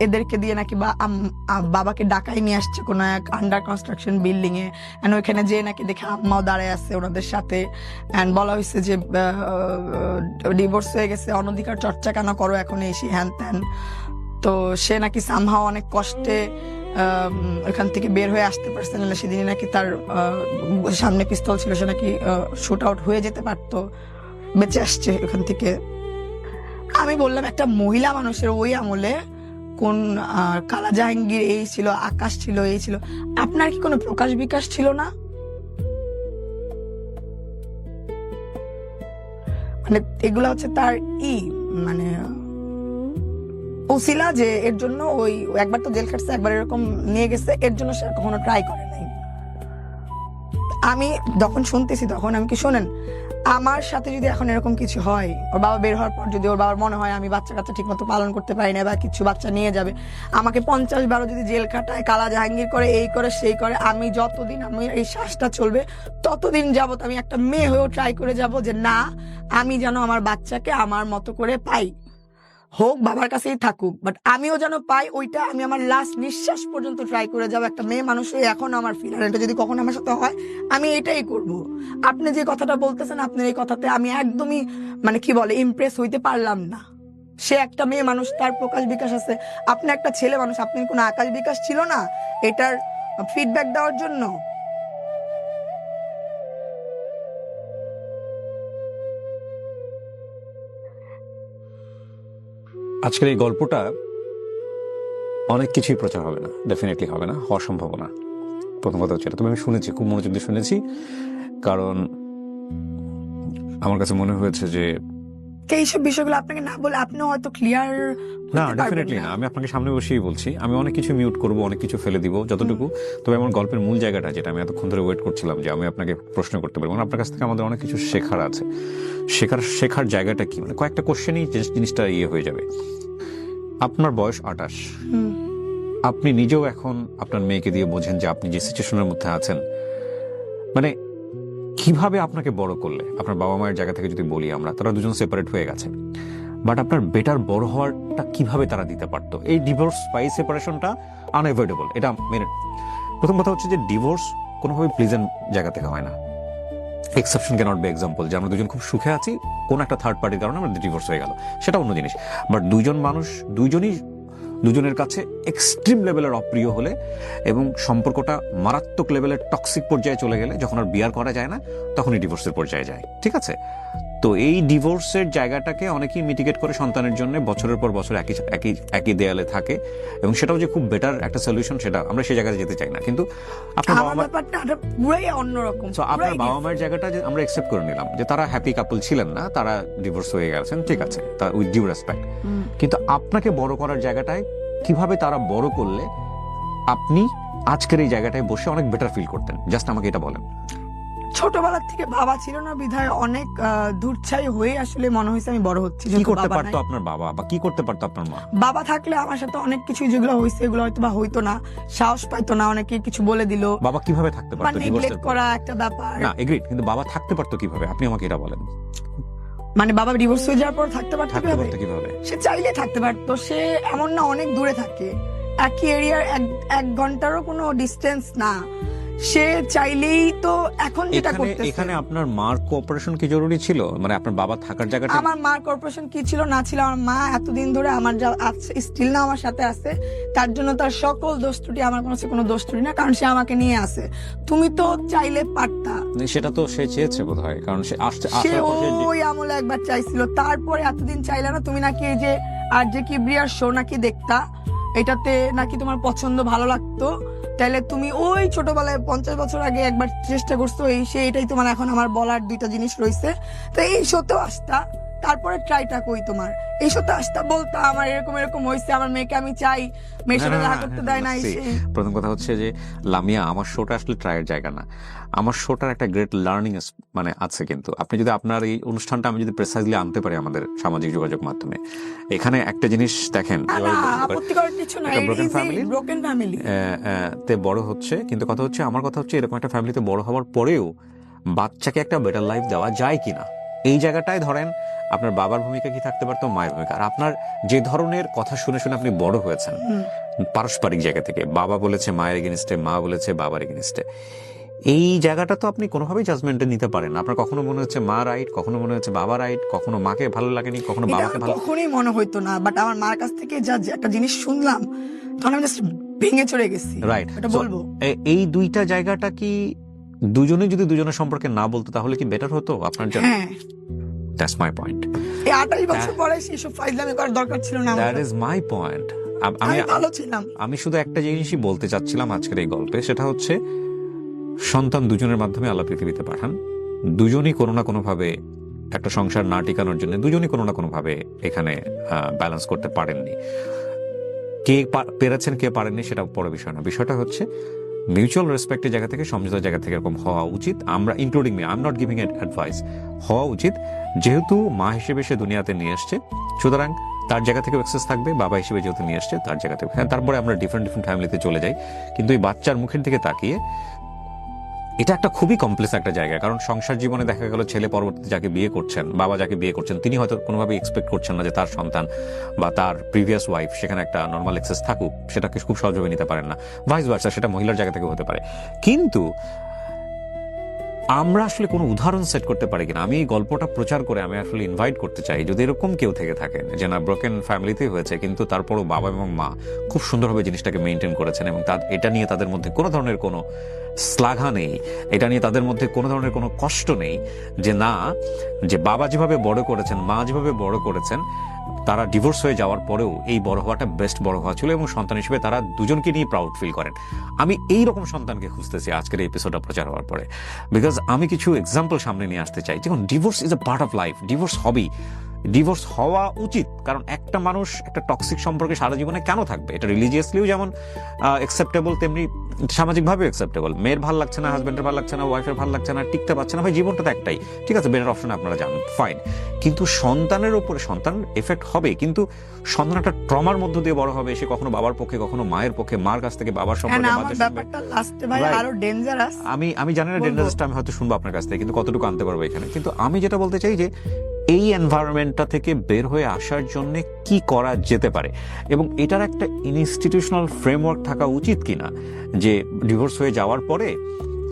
এদেরকে দিয়ে নাকি বাবাকে ডাকাই নিয়ে আসছে কোন এক আন্ডার কনস্ট্রাকশন বিল্ডিং এ। এন্ড ওইখানে যে নাকি দেখে আম্মাও দাঁড়ায় আছে ওনাদের সাথে, এন্ড বলা হয়েছে যে ডিভোর্স হয়ে গেছে, অনধিকার চর্চা কেন করো এখন এসে, হ্যান ত্যান। তো সে নাকি সামহাও অনেক কষ্টে ওখান থেকে বের হয়ে আসতে পারছে, না সেদিনই নাকি তার সামনে পিস্তল ছিল, সে নাকি শুট আউট হয়ে যেতে পারতো, বেঁচে আসছে ওখান থেকে। আমি বললাম একটা মহিলা মানুষের ওই আমলে কোন কালা জাহাঙ্গীর এই ছিল, আকাশ ছিল, এই ছিল, আপনার কি কোনো প্রকাশ বিকাশ ছিল না? মানে এগুলা হচ্ছে তার মানে ওসিলা, যে এর জন্য ওই একবার তো জেল খাটছে, একবার এরকম নিয়ে গেছে, এর জন্য সে কখনো ট্রাই করে নাই। আমি যখন শুনতেছি তখন আমি কি, শোনেন, আমার সাথে যদি এখন এরকম কিছু হয়, ওর বাবা বের হওয়ার পর যদি ওর বাবার মনে হয় আমি বাচ্চা কাচ্চা ঠিক মতো পালন করতে পারি না বা কিছু বাচ্চা নিয়ে যাবে, আমাকে 50-12 যদি জেল খাটায়, কালা জাহাঙ্গীর করে, এই করে সেই করে, আমি যতদিন আমি এই শ্বাসটা চলবে ততদিন যাবত আমি একটা মেয়ে হয়েও ট্রাই করে যাব যে না, আমি যেন আমার বাচ্চাকে আমার মতো করে পাই, হোক বাবার কাছেই থাকুক, বাট আমিও যেন পাই। ওইটা আমি আমার লাস্ট নিঃশ্বাস পর্যন্ত ট্রাই করে যাবো। একটা মেয়ে মানুষ হয়ে এখন আমার ফিল, আর এটা যদি কখনো আমার সাথে হয় আমি এটাই করব। আপনি যে কথাটা বলতেছেন, আপনার এই কথাতে আমি একদমই মানে কি বলে ইমপ্রেস হইতে পারলাম না। সে একটা মেয়ে মানুষ, তার প্রকাশ বিকাশ আছে, আপনি একটা ছেলে মানুষ, আপনার কোনো আকাশ বিকাশ ছিল না এটার ফিডব্যাক দেওয়ার জন্য? আজকের এই গল্পটা অনেক কিছুই প্রচার হবে না, ডেফিনেটলি হবে না, হওয়ার সম্ভাবনা। প্রথম কথা হচ্ছে এটা, তবে আমি শুনেছি, খুব মনোযোগ দিয়ে শুনেছি, কারণ আমার কাছে মনে হয়েছে যে এইসব বিষয়গুলো আপনাকে না বলে আপনিও হয়তো ক্লিয়ার না, ডেফিনেটলি না। আমি আপনাকে সামনে বসেই বলছি, আমি অনেক কিছু মিউট করব, অনেক কিছু ফেলে দিব যতটুকু। তবে আমার গল্পের মূল জায়গাটা, যেটা আমি এতক্ষণ ধরে ওয়েট করছিলাম যে আমি আপনাকে প্রশ্ন করতে পারবো, আপনার কাছ থেকে আমাদের অনেক কিছু শেখার আছে। শেখার জায়গাটা কি, মানে কয়েকটা কোশ্চেনই জিনিসটা হয়ে যাবে। আপনার বয়স 28, আপনি নিজেও এখন আপনার মেয়েকে দিয়ে বোঝেন যে আপনি যে সিচুয়েশনের মধ্যে আছেন, মানে কিভাবে আপনাকে বড় করলে, আপনার বাবা মায়ের জায়গা থেকে যদি বলি আমরা, তারা দুজন সেপারেট হয়ে গেছে, বাট আপনার বেটার বড় হওয়ারটা কিভাবে তারা দিতে পারতো। এই ডিভোর্স বা এই সেপারেশনটা আনএভয়েডেবল, এটা মেনে। প্রথম কথা হচ্ছে যে ডিভোর্স কোনোভাবে প্লিজেন্ট জায়গা থেকে হয় না। এক্সেপশন ক্যানট বি এক্সাম্পল, যে আমরা দুজন খুব সুখে আছি, কোন একটা থার্ড পার্টির কারণে আমাদের ডিভোর্স হয়ে গেল, সেটা অন্য জিনিস। বাট দুইজন মানুষ দুজনের কাছে এক্সট্রিম লেভেলের অপ্রিয় হলে এবং সম্পর্কটা মারাত্মক লেভেলের টক্সিক পর্যায়ে চলে গেলে, যখন আর বিয়ার করা যায় না, তখনই ডিভোর্সের পর্যায়ে যায়, ঠিক আছে? তো এই ডিভোর্সের জায়গাটাকে অনেকেই মিটিগেট করে সন্তানের জন্য বছরের পর বছর একই একই একই দেয়ালে থাকে, এবং সেটাও যে খুব বেটার একটা সলিউশন সেটা আমরা সেই জায়গায় যেতে চাই না। কিন্তু আপনার বাবা মা পুরাই অন্যরকম, আপনার বাবা মায়ের জায়গাটা যে আমরা একসেপ্ট করে নিলাম যে তারা হ্যাপি কাপল ছিলেন না, তারা ডিভোর্স হয়ে গেছেন, ঠিক আছে, তা উইথ ডিউ রেসপেক্ট। কিন্তু আপনাকে বড় করার জায়গাটায় কিভাবে তারা বড় করলে আপনি আজকের এই জায়গাটায় বসে অনেক বেটার ফিল করতেন, জাস্ট আমাকে এটা বলেন। ছোটবেলা থেকে বাবা ছিল না বিধায় অনেক দূরছাই হয়ে আসলে মনে হয়েছে আমি বড় হচ্ছি। কি করতে পারতো আপনার বাবা বা কি করতে পারতো আপনার মা? বাবা থাকলে আমার সাথে অনেক কিছু যেগুলো হয়েছে এগুলো হয়তো বা হইতো না, সাহস পাইতো না, অনেকে কিছু বলে দিল। বাবা কিভাবে থাকতে পারতো? নেগলেক্ট করা একটা ব্যাপার। না এগ্রিড, কিন্তু বাবা থাকতে পারতো কিভাবে আপনি আমাকে এটা বলেন। মানে বাবা ডিভোর্স হয়ে যাওয়ার পর থাকতে পারতো কিভাবে? সে চাইলে থাকতে পারতো, সে এমন না অনেক দূরে থাকে, একই এরিয়ার 1 ঘন্টারও কোনো ডিস্টেন্স না, সে চাইলেই তো এখন যেটা করতেছে। এখানে আপনার মার কোঅপারেশন কি জরুরি ছিল? মানে আপনার বাবা থাকার জায়গাটা, আমার মার কোঅপারেশন কি ছিল না ছিল, আমার মা এতদিন ধরে আমার যা আছে স্টিল না আমার সাথে আছে, তার জন্য তার সকল দোষ ত্রুটি আমার কোনো দোষ ত্রুটি না, কারণ সে আমাকে নিয়ে আসে। তুমি তো চাইলে পারতা, সেটা তো সে চেয়েছে বোধহয়, কারণ সে সে ওই আমলে একবার চাইছিল, তারপরে এতদিন চাইলে না। তুমি নাকি এই যে আর যে কি ব্রিয়ার শো নাকি দেখতা, এটাতে নাকি তোমার পছন্দ ভালো লাগতো, তাহলে তুমি ওই ছোটবেলায় 50 বছর আগে একবার চেষ্টা করছো, এটাই তোমার এখন আমার বলার 2টা জিনিস রয়েছে। তো এই শোতেও আসতা, তারপরে ট্রাইটা কই তোমার, এই শোতে আসতা বলতা আমার এরকম এরকম হয়েছে, আমার মেয়েকে আমি চাই, মেয়ের সাথে দেখা করতে দেয় না। প্রথম কথা হচ্ছে যে লামিয়া, আমার শোটা আসলে ট্রায়ের জায়গা না, আমার শোটার একটা গ্রেট লার্নিং মানে আছে। কিন্তু আপনি যদি আপনার এই অনুষ্ঠানটা আমি যদি প্রেসাইজলি আনতে পারি আমাদের সামাজিক যোগাযোগ মাধ্যমে, এখানে একটা জিনিস দেখেন, ব্রোকেন ফ্যামিলি তে বড় হচ্ছে, কিন্তু কথা হচ্ছে আমার কথা হচ্ছে এরকম একটা ফ্যামিলিতে বড় হওয়ার পরেও বাচ্চাকে একটা বেটার লাইফ দেওয়া যায় কিনা, এই জায়গাটায় ধরেন আপনার বাবার ভূমিকা কি থাকতে পারতো, মায়ের ভূমিকা। আর আপনার যে ধরনের কথা শুনে শুনে আপনি বড় হয়েছেন পারস্পরিক জায়গা থেকে, বাবা বলেছে মায়ের এগেনিস্টে, মা বলেছে বাবার এগেনিস্টে, এই জায়গাটা তো আপনি কোনোভাবেই জাজমেন্টে নিতে পারেন। আপনার কখনো মনে হচ্ছে মা রাইট, কখনো মনে হচ্ছে বাবা রাইট, কখনো মাকে ভালো লাগেনি, কখনো বাবাকে ভালো, কখনোই মনে হইতো না। বাট আমার মার কাছ থেকে যা একটা জিনিস শুনলাম তখন আমি জাস্ট ভেঙে চড়ে গেছি। রাইট, এটা বলবো এই দুইটা জায়গাটা কি দুজনে যদি দুজনের সম্পর্কে না বলতো তাহলে কি বেটার হতো আপনার জন্য? হ্যাঁ, দ্যাটস মাই পয়েন্ট। এই 28 বছর পরে এসব ফাইজলামি করার দরকার ছিল না। That is my point. আমি ভালো ছিলাম। আমি শুধু একটা জিনিসই বলতে চাচ্ছিলাম আজকের এই গল্পে, সেটা হচ্ছে সন্তান দুজনের মাধ্যমে আল্লাহ পৃথিবীতে পাঠান, দুজনই কোনো না কোনো ভাবে একটা সংসার না টিকানোর জন্য দুজনই কোনো না কোনো ভাবে এখানে ব্যালেন্স করতে পারেননি। কে পেরেছেন কে পারেননি সেটা বড় বিষয় না, বিষয়টা হচ্ছে মিউচুয়াল রেসপেক্টের জায়গা থেকে, সমঝোতার জায়গা থেকে এরকম হওয়া উচিত। আমরা including me, I am not giving advice, হওয়া উচিত। যেহেতু মা হিসেবে সে দুনিয়াতে নিয়ে এসছে, সুতরাং তার জায়গা থেকে অ্যাক্সেস থাকবে, বাবা হিসেবে যেহেতু নিয়ে এসছে তার জায়গা থেকে। হ্যাঁ, তারপরে আমরা ডিফারেন্ট ফ্যামিলিতে চলে যাই, কিন্তু এই বাচ্চার মুখের দিকে তাকিয়ে এটা একটা খুবই কমপ্লেক্স একটা জায়গা। কারণ সংসার জীবনে দেখা গেল ছেলে পরবর্তীতে যাকে বিয়ে করছেন, বাবা যাকে বিয়ে করছেন, তিনি হয়তো কোনোভাবেই এক্সপেক্ট করছেন না যে তার সন্তান বা তার প্রিভিয়াস ওয়াইফ সেখানে একটা নর্মাল অ্যাক্সেস থাকুক, সেটাকে খুব সহজভাবে নিতে পারেন না, ভাইস ভার্সা, সেটা মহিলার জায়গা থেকে হতে পারে। কিন্তু আমরা আসলে কোনো উদাহরণ সেট করতে পারি কিনা, আমি এই গল্পটা প্রচার করে আমি আসলে ইনভাইট করতে চাই, যদি এরকম কেউ থেকে থাকেন যে না ব্রোকেন ফ্যামিলিতেই হয়েছে, কিন্তু তারপরও বাবা এবং মা খুব সুন্দরভাবে জিনিসটাকে মেনটেন করেছেন এবং এটা নিয়ে তাদের মধ্যে কোনো ধরনের কোনো শ্লাঘা নেই, এটা নিয়ে তাদের মধ্যে কোনো ধরনের কোনো কষ্ট নেই, যে না, যে বাবা যেভাবে বড় করেছেন, মা যেভাবে বড় করেছেন, তারা ডিভোর্স হয়ে যাওয়ার পরেও এই বড় হওয়াটা বেস্ট বড় হওয়া ছিল এবং সন্তান হিসেবে তারা দুজনকে নিয়ে প্রাউড ফিল করেন। আমি এই রকম সন্তানকে খুঁজতেছি আজকের এই এপিসোডটা প্রচার হওয়ার পরে, বিকজ আমি কিছু এক্সাম্পল সামনে নিয়ে আসতে চাই। যেমন divorce is a part of life, divorce হবেই, ডিভোর্স হওয়া উচিত। কারণ একটা মানুষ একটা টক্সিক সম্পর্কে সারা জীবনে কেন থাকবে? এটা রিলিজিয়াসলিও যেমন অ্যাকসেপ্টেবল, তেমনি সামাজিকভাবেও অ্যাকসেপ্টেবল। মেয়ের ভালো লাগছে না, হাজব্যান্ডের ভালো লাগছে না, ওয়াইফের ভালো লাগছে না, টিকতে পারছে না, ভাই জীবনটা তো একটাই, ঠিক আছে, বেটার অপশন আপনারা জানেন, ফাইন। কিন্তু সন্তানের উপরে সন্তান এফেক্ট হবে, কিন্তু সন্তান একটা ট্রমার মধ্য দিয়ে বড় হবে, সে কখনো বাবার পক্ষে, কখনো মায়ের পক্ষে, মার কাছ থেকে বাবার সম্পর্কে। আমি জানি না ডেঞ্জারাসটা, আমি হয়তো শুনবো আপনার কাছ থেকে, কিন্তু কতটুকু আনতে পারবো এখানে। কিন্তু আমি যেটা বলতে চাই যে এই এনভায়রনমেন্টটা থেকে বের হয়ে আসার জন্য কি করা যেতে পারে, এবং এটার একটা ইনস্টিটিউশনাল ফ্রেমওয়ার্ক থাকা উচিত কিনা, যে ডিভোর্স হয়ে যাওয়ার পরে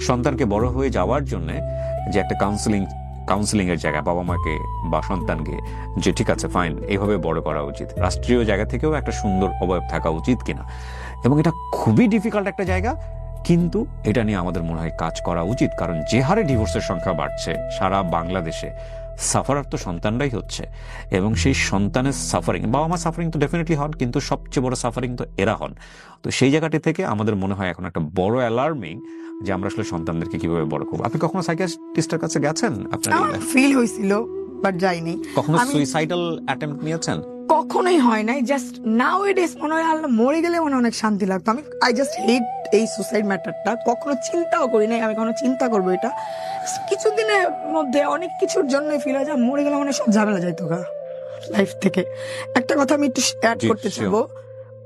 সন্তানকে বড় হয়ে যাওয়ার জন্য যে একটা কাউন্সিলিং এর জায়গা, বাবা মাকে বা সন্তানকে, যে ঠিক আছে ফাইন এইভাবে বড় করা উচিত, রাষ্ট্রীয় জায়গা থেকেও একটা সুন্দর অবয়ব থাকা উচিত কিনা। এবং এটা খুবই ডিফিকাল্ট একটা জায়গা, কিন্তু এটা নিয়ে আমাদের মনে হয় কাজ করা উচিত। কারণ যে হারে ডিভোর্সের সংখ্যা বাড়ছে সারা বাংলাদেশে, সাফারার তো সন্তানরাই হচ্ছে, এবং সেই সন্তানের সাফারিং, বাবা মা সাফারিং তো ডেফিনেটলি হন, কিন্তু সবচেয়ে বড় সাফারিং তো এরা হন। তো সেই জায়গাটি থেকে আমাদের মনে হয় এখন একটা বড় অ্যালার্মিং যে আমরা আসলে সন্তানদেরকে কিভাবে বড় করবো। আপনি কখনো সাইকিয়াট্রিস্টের কাছে গেছেন? আপনার ফিল হয়েছিল, বাট যাইনি। কখনো সুইসাইডাল অ্যাটেম্প্ট নিয়েছেন? কখনোই হয় নাই। জাস্ট নাও ইট ইজ মনে হয় আল্লাহ মরে গেলে মনে অনেক শান্তি লাগতো। আই জাস্ট হেট এই সুসাইড ম্যাটারটা। কখনো চিন্তাও করি নাই আমি কখনো চিন্তা করবো এটা। কিছুদিনের মধ্যে অনেক কিছুর জন্য ফিল হয় যে মরে গেলে মানে সব ঝামেলা যাইতো গা লাইফ থেকে। একটা কথা আমি একটু অ্যাড করতে চাইবো,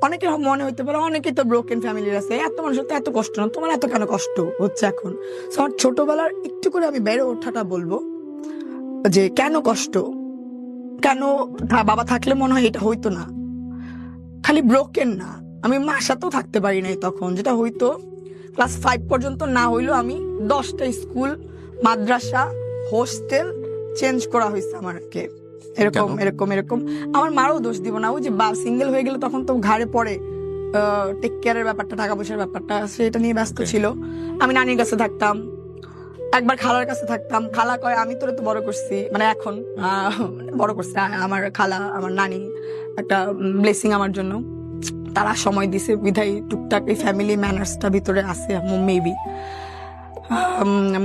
অনেকের মনে হইতে পারে অনেকে তো ব্রোকেন ফ্যামিলির আছে, এত মানুষের তো এত কষ্ট না, তোমার এত কেন কষ্ট হচ্ছে এখন? আমার ছোটবেলার একটু করে আমি বেড়ে ওঠাটা বলবো যে কেন কষ্ট, কেন বাবা থাকলে মনে হয় এটা হইতো না। খালি ব্রোকেন না, আমি মার সাথেও থাকতে পারি নাই তখন। যেটা হইতো ক্লাস 5 পর্যন্ত না হইলো আমি 10টা স্কুল, মাদ্রাসা, হোস্টেল চেঞ্জ করা হয়েছে আমাকে। এরকম এরকম এরকম আমার মারও দোষ দিব না। ওই যে সিঙ্গেল হয়ে গেলে তখন তো ঘাড়ে পড়ে টেক কেয়ারের ব্যাপারটা, টাকা পয়সার ব্যাপারটা, সেটা নিয়ে ব্যস্ত ছিল। আমি নানির কাছে থাকতাম, একবার খালার কাছে থাকতাম। খালা কয় আমি তোরে তো বড় করছি, মানে এখন বড় করছে আমার খালা, আমার নানি একটা ব্লেসিং আমার জন্য। তারা সময় দিছে বিধায় টুকটাক এই ফ্যামিলি ম্যানার্সটা ভিতরে আছে মেবি।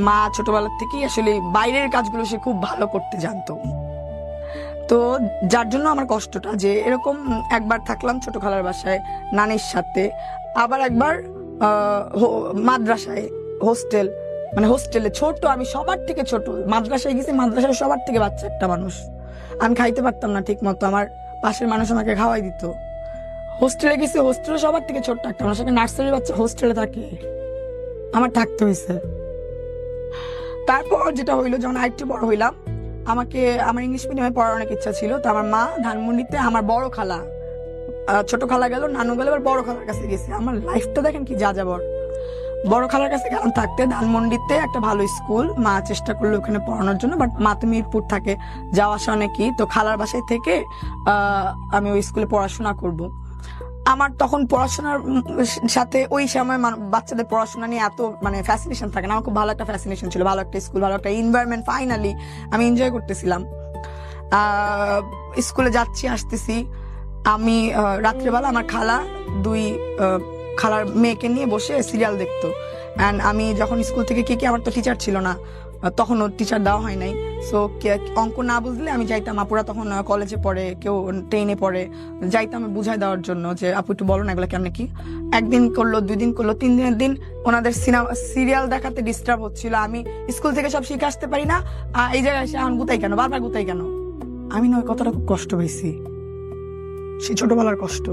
মা ছোটবেলার থেকেই আসলে বাইরের কাজগুলো সে খুব ভালো করতে জানতো, তো যার জন্য আমার কষ্টটা যে এরকম। একবার থাকলাম ছোট খালার বাসায় নানির সাথে, আবার একবার মাদ্রাসায় হোস্টেল, মানে হোস্টেলে ছোট, আমি সবার থেকে ছোট। মাদ্রাসায় গেছি, মাদ্রাসায় সবার থেকে বাচ্চা একটা মানুষ। আমি খাইতে পারতাম না ঠিক মতো, আমার পাশের মানুষ আমাকে খাওয়াই দিত। হোস্টেলে গেছি, হোস্টেলে সবার থেকে ছোট্ট একটা মানুষ, নার্সারির বাচ্চা হোস্টেলে থাকে, আমার থাকতে হয়েছে। তারপর যেটা হইলো, যখন আরেকটু বড় হইলাম, আমাকে আমার ইংলিশ মিডিয়ামে পড়ার অনেক ইচ্ছা ছিল। তো আমার মা ধানমন্ডিতে, আমার বড় খালা, ছোট খালা গেল, নানু গেল, এবার বড় খালার কাছে গেছি। আমার লাইফটা দেখেন কি যা যাবর। বড় খালার কাছে গেলাম থাকতে ধানমন্ডিতে, একটা ভালো স্কুল। মা চেষ্টা করলো ওখানে পড়ানোর জন্য, বাট মা তো মিরপুর থাকে, যাওয়া আসা অনেকই। তো খালার বাসায় থেকে আমি ওই স্কুলে পড়াশোনা করব। আমার তখন পড়াশোনার সাথে ওই সময় বাচ্চাদের পড়াশোনা নিয়ে এত মানে ফ্যাসিনেশন থাকে না। আমার খুব ভালো একটা ফ্যাসিনেশন ছিল, ভালো একটা স্কুল, ভালো একটা এনভায়রনমেন্ট। ফাইনালি আমি এনজয় করতেছিলাম। স্কুলে যাচ্ছি আসতেছি, আমি রাত্রেবেলা আমার খালা দুই খালার মেয়েকে নিয়ে বসে সিরিয়াল দেখতো। অ্যান্ড আমি যখন স্কুল থেকে কি আমার তো টিচার ছিল না তখনও, টিচার দেওয়া হয় নাই। সো অঙ্ক না বুঝলে আমি যাইতাম, আপুরা তখন কলেজে পড়ে, কেউ 10-এ পড়ে, যাইতাম বুঝাই দেওয়ার জন্য যে আপু একটু বলো না এগুলো কেমন কি। একদিন করলো, 2 দিন করলো, 3 দিনের দিন ওনাদের সিরিয়াল দেখাতে ডিস্টার্ব হচ্ছিল। আমি স্কুল থেকে সব শিখে আসতে পারি না, এই জায়গায় এসে এখন গুতাই কেন, বারবার গুতাই কেন। আমি নয় কতটা খুব কষ্ট পেয়েছি, সেই ছোটবেলার কষ্ট।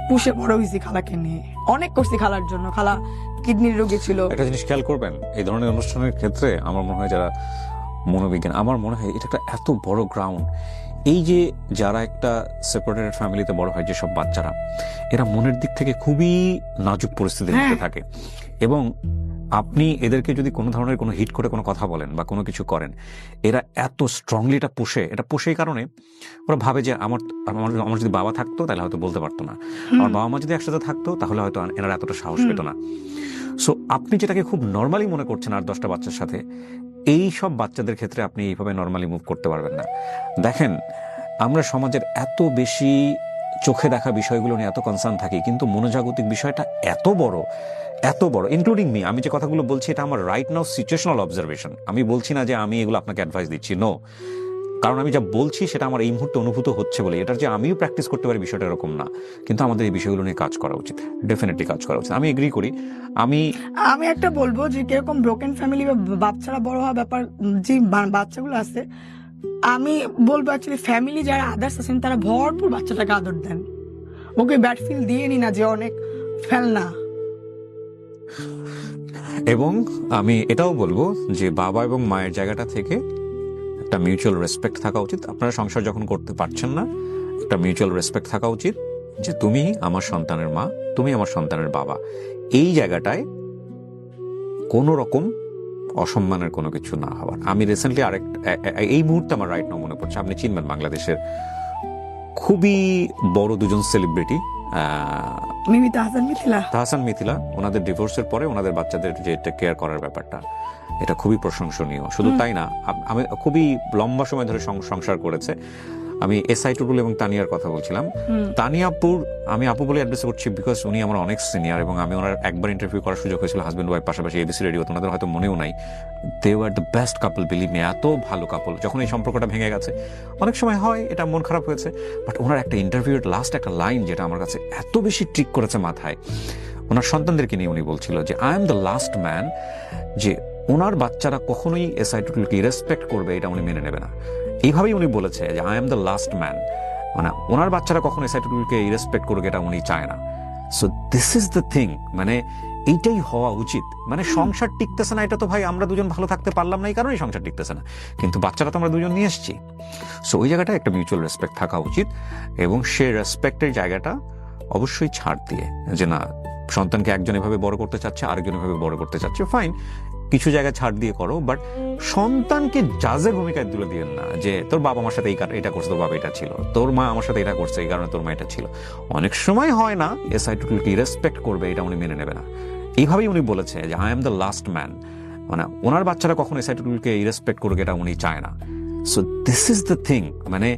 পুষে বড় হয়েছি খালাকে নিয়ে, অনেক করছি খালার জন্য। খালা কিডনির রোগী ছিল। একটা জিনিস খেয়াল করবেন, এই ধরনের অনুষ্ঠানের ক্ষেত্রে আমার মনে হয় যারা মনোবিজ্ঞান, আমার মনে হয় এটা একটা এত বড় গ্রাউন্ড। এই যে যারা একটা সেপারেটেড ফ্যামিলিতে বড় হয়, যেসব বাচ্চারা, এরা মনের দিক থেকে খুবই নাজুক পরিস্থিতির মধ্যে থাকে, এবং আপনি এদেরকে যদি কোনো ধরনের কোনো হিট করে কোনো কথা বলেন বা কোনো কিছু করেন, এরা এত স্ট্রংলি এটা পোষে। এটা পোষে এই কারণে ওরা ভাবে যে আমার যদি বাবা থাকতো তাহলে হয়তো বলতে পারতো না, আমার বাবা মা যদি একসাথে থাকতো তাহলে হয়তো এনারা এতটা সাহস পেত না। সো আপনি যেটাকে খুব নর্মালি মনে করছেন 8-10টা বাচ্চার সাথে, এই সব বাচ্চাদের ক্ষেত্রে আপনি এইভাবে নর্মালি মুভ করতে পারবেন না। দেখেন, আমরা সমাজের এত বেশি চোখে দেখা বিষয়গুলো নিয়ে এত কনসার্ন থাকি, কিন্তু মনোজাগতিক বিষয়টা এত বড়, ইনক্লুডিং মি। আমি যে কথাগুলো বলছি এটা আমার রাইট নাও সিচুয়েশনাল অবজারভেশন। আমি বলছি না যে আমি এগুলো আপনাকে অ্যাডভাইস দিচ্ছি, নো। কারণ আমি যা বলছি সেটা আমার এই মুহূর্তে অনুভূত হচ্ছে বলে, এটার যে আমিও প্র্যাকটিস করতে পারি বিষয়টা এরকম না। কিন্তু আমাদের এই বিষয়গুলো নিয়ে কাজ করা উচিত, ডেফিনেটলি কাজ করা উচিত। আমি এগ্রি করি। আমি একটা বলবো যে কিরকম ব্রোকেন ফ্যামিলি বা বাচ্চারা বড় হওয়া ব্যাপার, যে বাচ্চাগুলো আছে, আমি বলবো অ্যাকচুয়ালি ফ্যামিলি যারা আদার্স আছেন তারা ভরপুর বাচ্চাটাকে আদর দেন, ওকে ব্যাড ফিল দিয়ে নি না যে অনেক ফেলনা। এবং আমি এটাও বলবো যে বাবা এবং মায়ের জায়গাটা থেকে একটা মিউচুয়াল রেসপেক্ট থাকা উচিত। আপনারা সংসার যখন করতে পারছেন না, একটা মিউচুয়াল রেসপেক্ট থাকা উচিত যে তুমি আমার সন্তানের মা, তুমি আমার সন্তানের বাবা। এই জায়গাটায় কোনো রকম অসম্মানের কোনো কিছু না হওয়ার। আমি রিসেন্টলি এই মুহূর্তে আমার রাইট নাও মনে পড়ছে, আপনি চিনবেন বাংলাদেশের খুবই বড় 2জন সেলিব্রিটি, মিমি তাহসান মিথিলা। তাহসান মিথিলা ওনাদের ডিভোর্সের পরে ওনাদের বাচ্চাদের যে টেক কেয়ার করার ব্যাপারটা, এটা খুবই প্রশংসনীয়। শুধু তাই না, আমি খুবই লম্বা সময় ধরে সংসার করেছে। আমি এসআই টুটুল এবং তানিয়ার কথা বলছিলাম। তানিয়াপুর আমি আপু বলে অ্যাড্রেস করছি বিকজ উনি আমার অনেক সিনিয়র, এবং আমি ওনার একবার ইন্টারভিউ করার সুযোগ হয়েছিল হাজব্যান্ড ওয়াইফ পাশাপাশি এবিসি রেডিওতে। ওনাদের হয়তো মনেও নাই, they were the best couple, believe me, এত ভালো কাপল। যখন এই সম্পর্কটা ভেঙে গেছে অনেক সময় হয় এটা মন খারাপ হয়েছে, বাট ওনার একটা ইন্টারভিউর লাস্ট একটা লাইন যেটা আমার কাছে এত বেশি ট্রিক করেছে মাথায়, ওনার সন্তানদেরকে নিয়ে উনি বলছিল যে I am the last man, যে ওনার বাচ্চারা কখনোই এসআই টুটুলকে রেসপেক্ট করবে এটা উনি মেনে নেবে না। এইভাবেই উনি বলেছে যে I am the last man, মানে ওনার বাচ্চারা কখনো এসআই টুটুলকে রেসপেক্ট করবে এটা উনি চায় না। So this is the thing, মানে এইটাই হওয়া উচিত। মানে সংসার টিকতেছে না, এটা তো ভাই আমরা দুজন ভালো থাকতে পারলাম না এই কারণেই সংসার টিকতেছে না, কিন্তু বাচ্চারা তো আমরা দুজন নিয়ে এসেছি। সো ওই জায়গাটা একটা মিউচুয়াল রেসপেক্ট থাকা উচিত, এবং সে রেসপেক্টের জায়গাটা অবশ্যই ছাড় দিয়ে, যে না সন্তানকে একজন এভাবে বড় করতে চাচ্ছে আরেকজন এভাবে বড় করতে চাচ্ছে, ফাইন, কিছু জায়গায় ছাড় দিয়ে করো, বাট সন্তানকে জাজের ভূমিকায় তুলে দিয়েন না যে তোর বাবা আমার সাথে এটা করছে, তোর বাবা এটা ছিল, তোর মা আমার সাথে এটা করছে এই কারণে তোর মা এটা ছিল। অনেক সময় হয় না এসআই টুটুলকে রেসপেক্ট করবে এটা উনি মেনে নেবে না। এইভাবেই উনি বলেছে যে I am the last man, মানে ওনার বাচ্চারা কখনো এসআই টুটুলকে রেসপেক্ট করবে এটা উনি চায় না। So this is the thing, মানে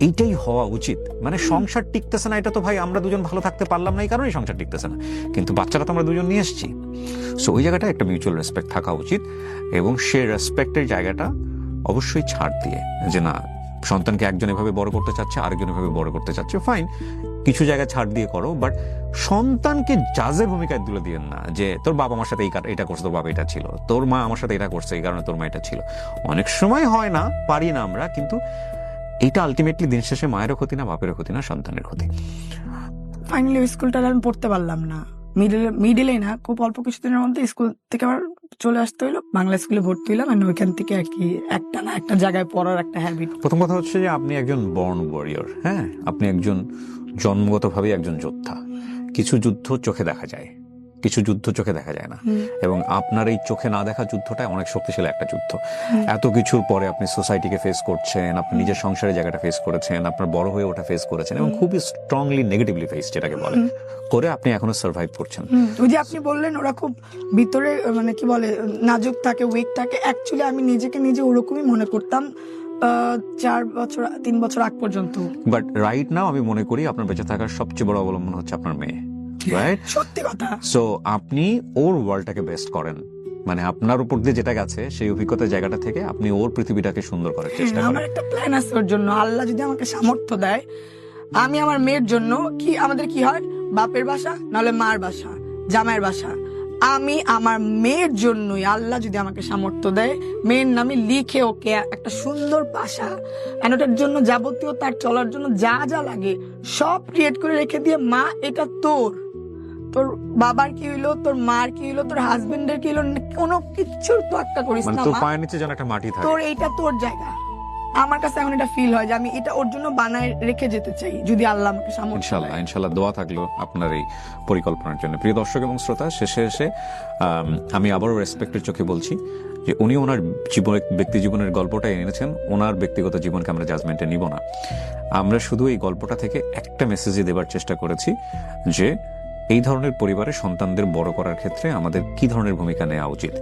এইটাই হওয়া উচিত। মানে সংসার টিকতেছে না, এটা তো ভাই আমরা দুজন ভালো থাকতে পারলাম না এই কারণেই সংসার টিকতেছে না, কিন্তু বাচ্চারা তো আমরা দুজন নিয়ে এসেছি। সো ওই জায়গাটা একটা মিউচুয়াল রেসপেক্ট থাকা উচিত, এবং সে রেসপেক্টের জায়গাটা অবশ্যই ছাড় দিয়ে, যে না সন্তানকে একজন এভাবে বড় করতে চাচ্ছে আরেকজন এভাবে বড় করতে চাচ্ছে, ফাইন, কিছু জায়গায় ছাড় দিয়ে করো, বাট সন্তানকে জাজের ভূমিকায় তুলে দিয়েন না যে তোর বাবা আমার সাথে এটা করছে, তোর বাবা এটা ছিল, তোর মা আমার সাথে এটা করছে এই কারণে তোর মা এটা ছিল। অনেক সময় হয় না, পারি না আমরা, কিন্তু এটা আলটিমেটলি দিন শেষে মায়েরও ক্ষতি না, বাপেরও ক্ষতি না, সন্তানের ক্ষতি। ফাইনালি স্কুলটা আমি পড়তে পারলাম না, মিডিলে না, খুব অল্প কিছুদিনের মধ্যে স্কুল থেকে আবার চলে আসতে হইলো, বাংলা স্কুলে ভর্তি হইলাম, আর ওইখান থেকে আর কি একটা না একটা জায়গায় পড়ার একটা হ্যাবিট। প্রথম কথা হচ্ছে যে আপনি একজন বর্ন ওয়ারিয়র, হ্যাঁ, আপনি একজন জন্মগতভাবে একজন যোদ্ধা। কিছু যুদ্ধ চোখে দেখা যায়, কিছু যুদ্ধ চোখে দেখা যায় না, এবং আপনার এই চোখে না দেখা যুদ্ধটা অনেক শক্তিশালী একটা যুদ্ধ। এত কিছুর পরে আপনি সোসাইটিকে ফেস করছেন, আপনি নিজের সংসারের জায়গাটা ফেস করেছেন, আপনার বড় হয়ে ওটা ফেস করেছেন, এবং খুবই স্ট্রংলি নেগেটিভলি ফেস যেটাকে বলে করে আপনি এখনো সার্ভাইভ করছেন। ওই যে আপনি বললেন ওরা খুব ভিতরে মানে কি বলে নাজুক থাকে, উইক থাকে, অ্যাকচুয়ালি আমি নিজেকে নিজে ওরকমই মনে করতাম 3 বছর আগ পর্যন্ত। বাট রাইট নাও আমি মনে করি আপনার বেঁচে থাকার সবচেয়ে বড় অবলম্বন হচ্ছে আপনার মেয়ে, রাইট? সত্যি কথা। সো আপনি ওর ওয়ার্ল্ডটাকে বেস্ট করেন, মানে আপনার উপর দিয়ে যেটা গেছে সেই অভিজ্ঞতার জায়গাটা থেকে আপনি ওর পৃথিবীটাকে সুন্দর করার চেষ্টা করেন। আমার একটা প্ল্যান আছে ওর জন্য, আল্লাহ যদি আমাকে সামর্থ্য দেয়, আমি আমার মেয়ের জন্য কি আমাদের কি হয়, বাপের বাসা নাহলে মার বাসা, জামাইয়ের বাসা, আমি আমার মেয়ের জন্যই আল্লাহ যদি আমাকে সামর্থ্য দেয়, মেয়ের নামে লিখে ওকে একটা সুন্দর বাসা, ওটার জন্য যাবতীয় তার চলার জন্য যা যা লাগে সব ক্রিয়েট করে রেখে দিয়ে, মা এটা তোর বাবার কি হইলো, তোর মার কি হইলো, তোর হাজবেন্ডের কি হইলো, কোনো কিছুর তো একটা করিস না, তোর পায়ের নিচে যেন একটা মাটি থাকে, তোর এইটা তোর জায়গা। আমার কাছে এখন এটা ফিল হয় যে আমি এটা ওর জন্য বানায় রেখে যেতে চাই, যদি আল্লাহ আমাকে সামর্থ্য দেয়। ইনশাআল্লাহ, ইনশাআল্লাহ, দোয়া থাকলো আপনার এই পরিকল্পনার জন্য। প্রিয় দর্শক এবং শ্রোতা, শেষে এসে আমি আবারও রেসপেক্টের চোখে বলছি যে উনি ওনার ব্যক্তি জীবনের গল্পটা এনেছেন, ওনার ব্যক্তিগত জীবনকে আমরা জাজমেন্টে নিব না। আমরা শুধু এই গল্পটা থেকে একটা মেসেজই দেবার চেষ্টা করেছি যে এই ধরনের পরিবারে সন্তানদের বড় করার ক্ষেত্রে আমাদের কি ধরনের ভূমিকা নেওয়া উচিত।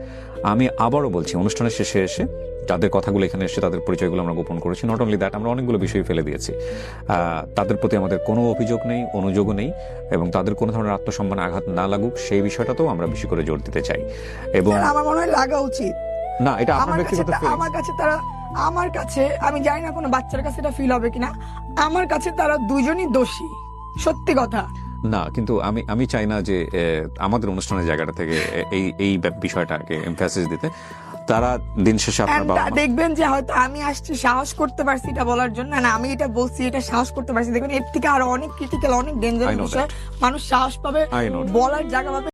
আমি আবারও বলছি, অনুষ্ঠানের শেষে এসে যাদের কথাগুলো এখানে এসে তাদের পরিচয়গুলো আমরা গোপন করেছি, নট অনলি দ্যাট, আমরা অনেকগুলো বিষয় ফেলে দিয়েছি। তাদের প্রতি আমাদের কোনো অভিযোগ নেই, অনুযোগও নেই, এবং তাদের কোনো ধরনের আত্মসম্মানে আঘাত না লাগুক সেই বিষয়টাতেও আমরা বেশি করে জোর দিতে চাই। এবং আমার মনে হয় লাগা উচিত না, এটা আপনার ব্যক্তিগত আমার কাছে আমি জানি না কোনো বাচ্চার কাছে এটা ফিল হবে কিনা, আমার কাছে তারা দুজনই দোষী, সত্যি কথা না, কিন্তু আমি চাই না যে আমাদের অনুষ্ঠানের জায়গাটা থেকে এই বিষয়টাকে এমফাসিস দিতে। তারা দিন শেষে আপনার বাবা দেখবেন যে হয়তো আমি আসছি সাহস করতে পারছি এটা বলার জন্য, না আমি এটা বলছি এটা সাহস করতে পারছি, দেখবেন এর থেকে আরো অনেক ক্রিটিক্যাল, অনেক ডেঞ্জারাস বিষয় মানুষ সাহস পাবে, বলার জায়গা পাবে।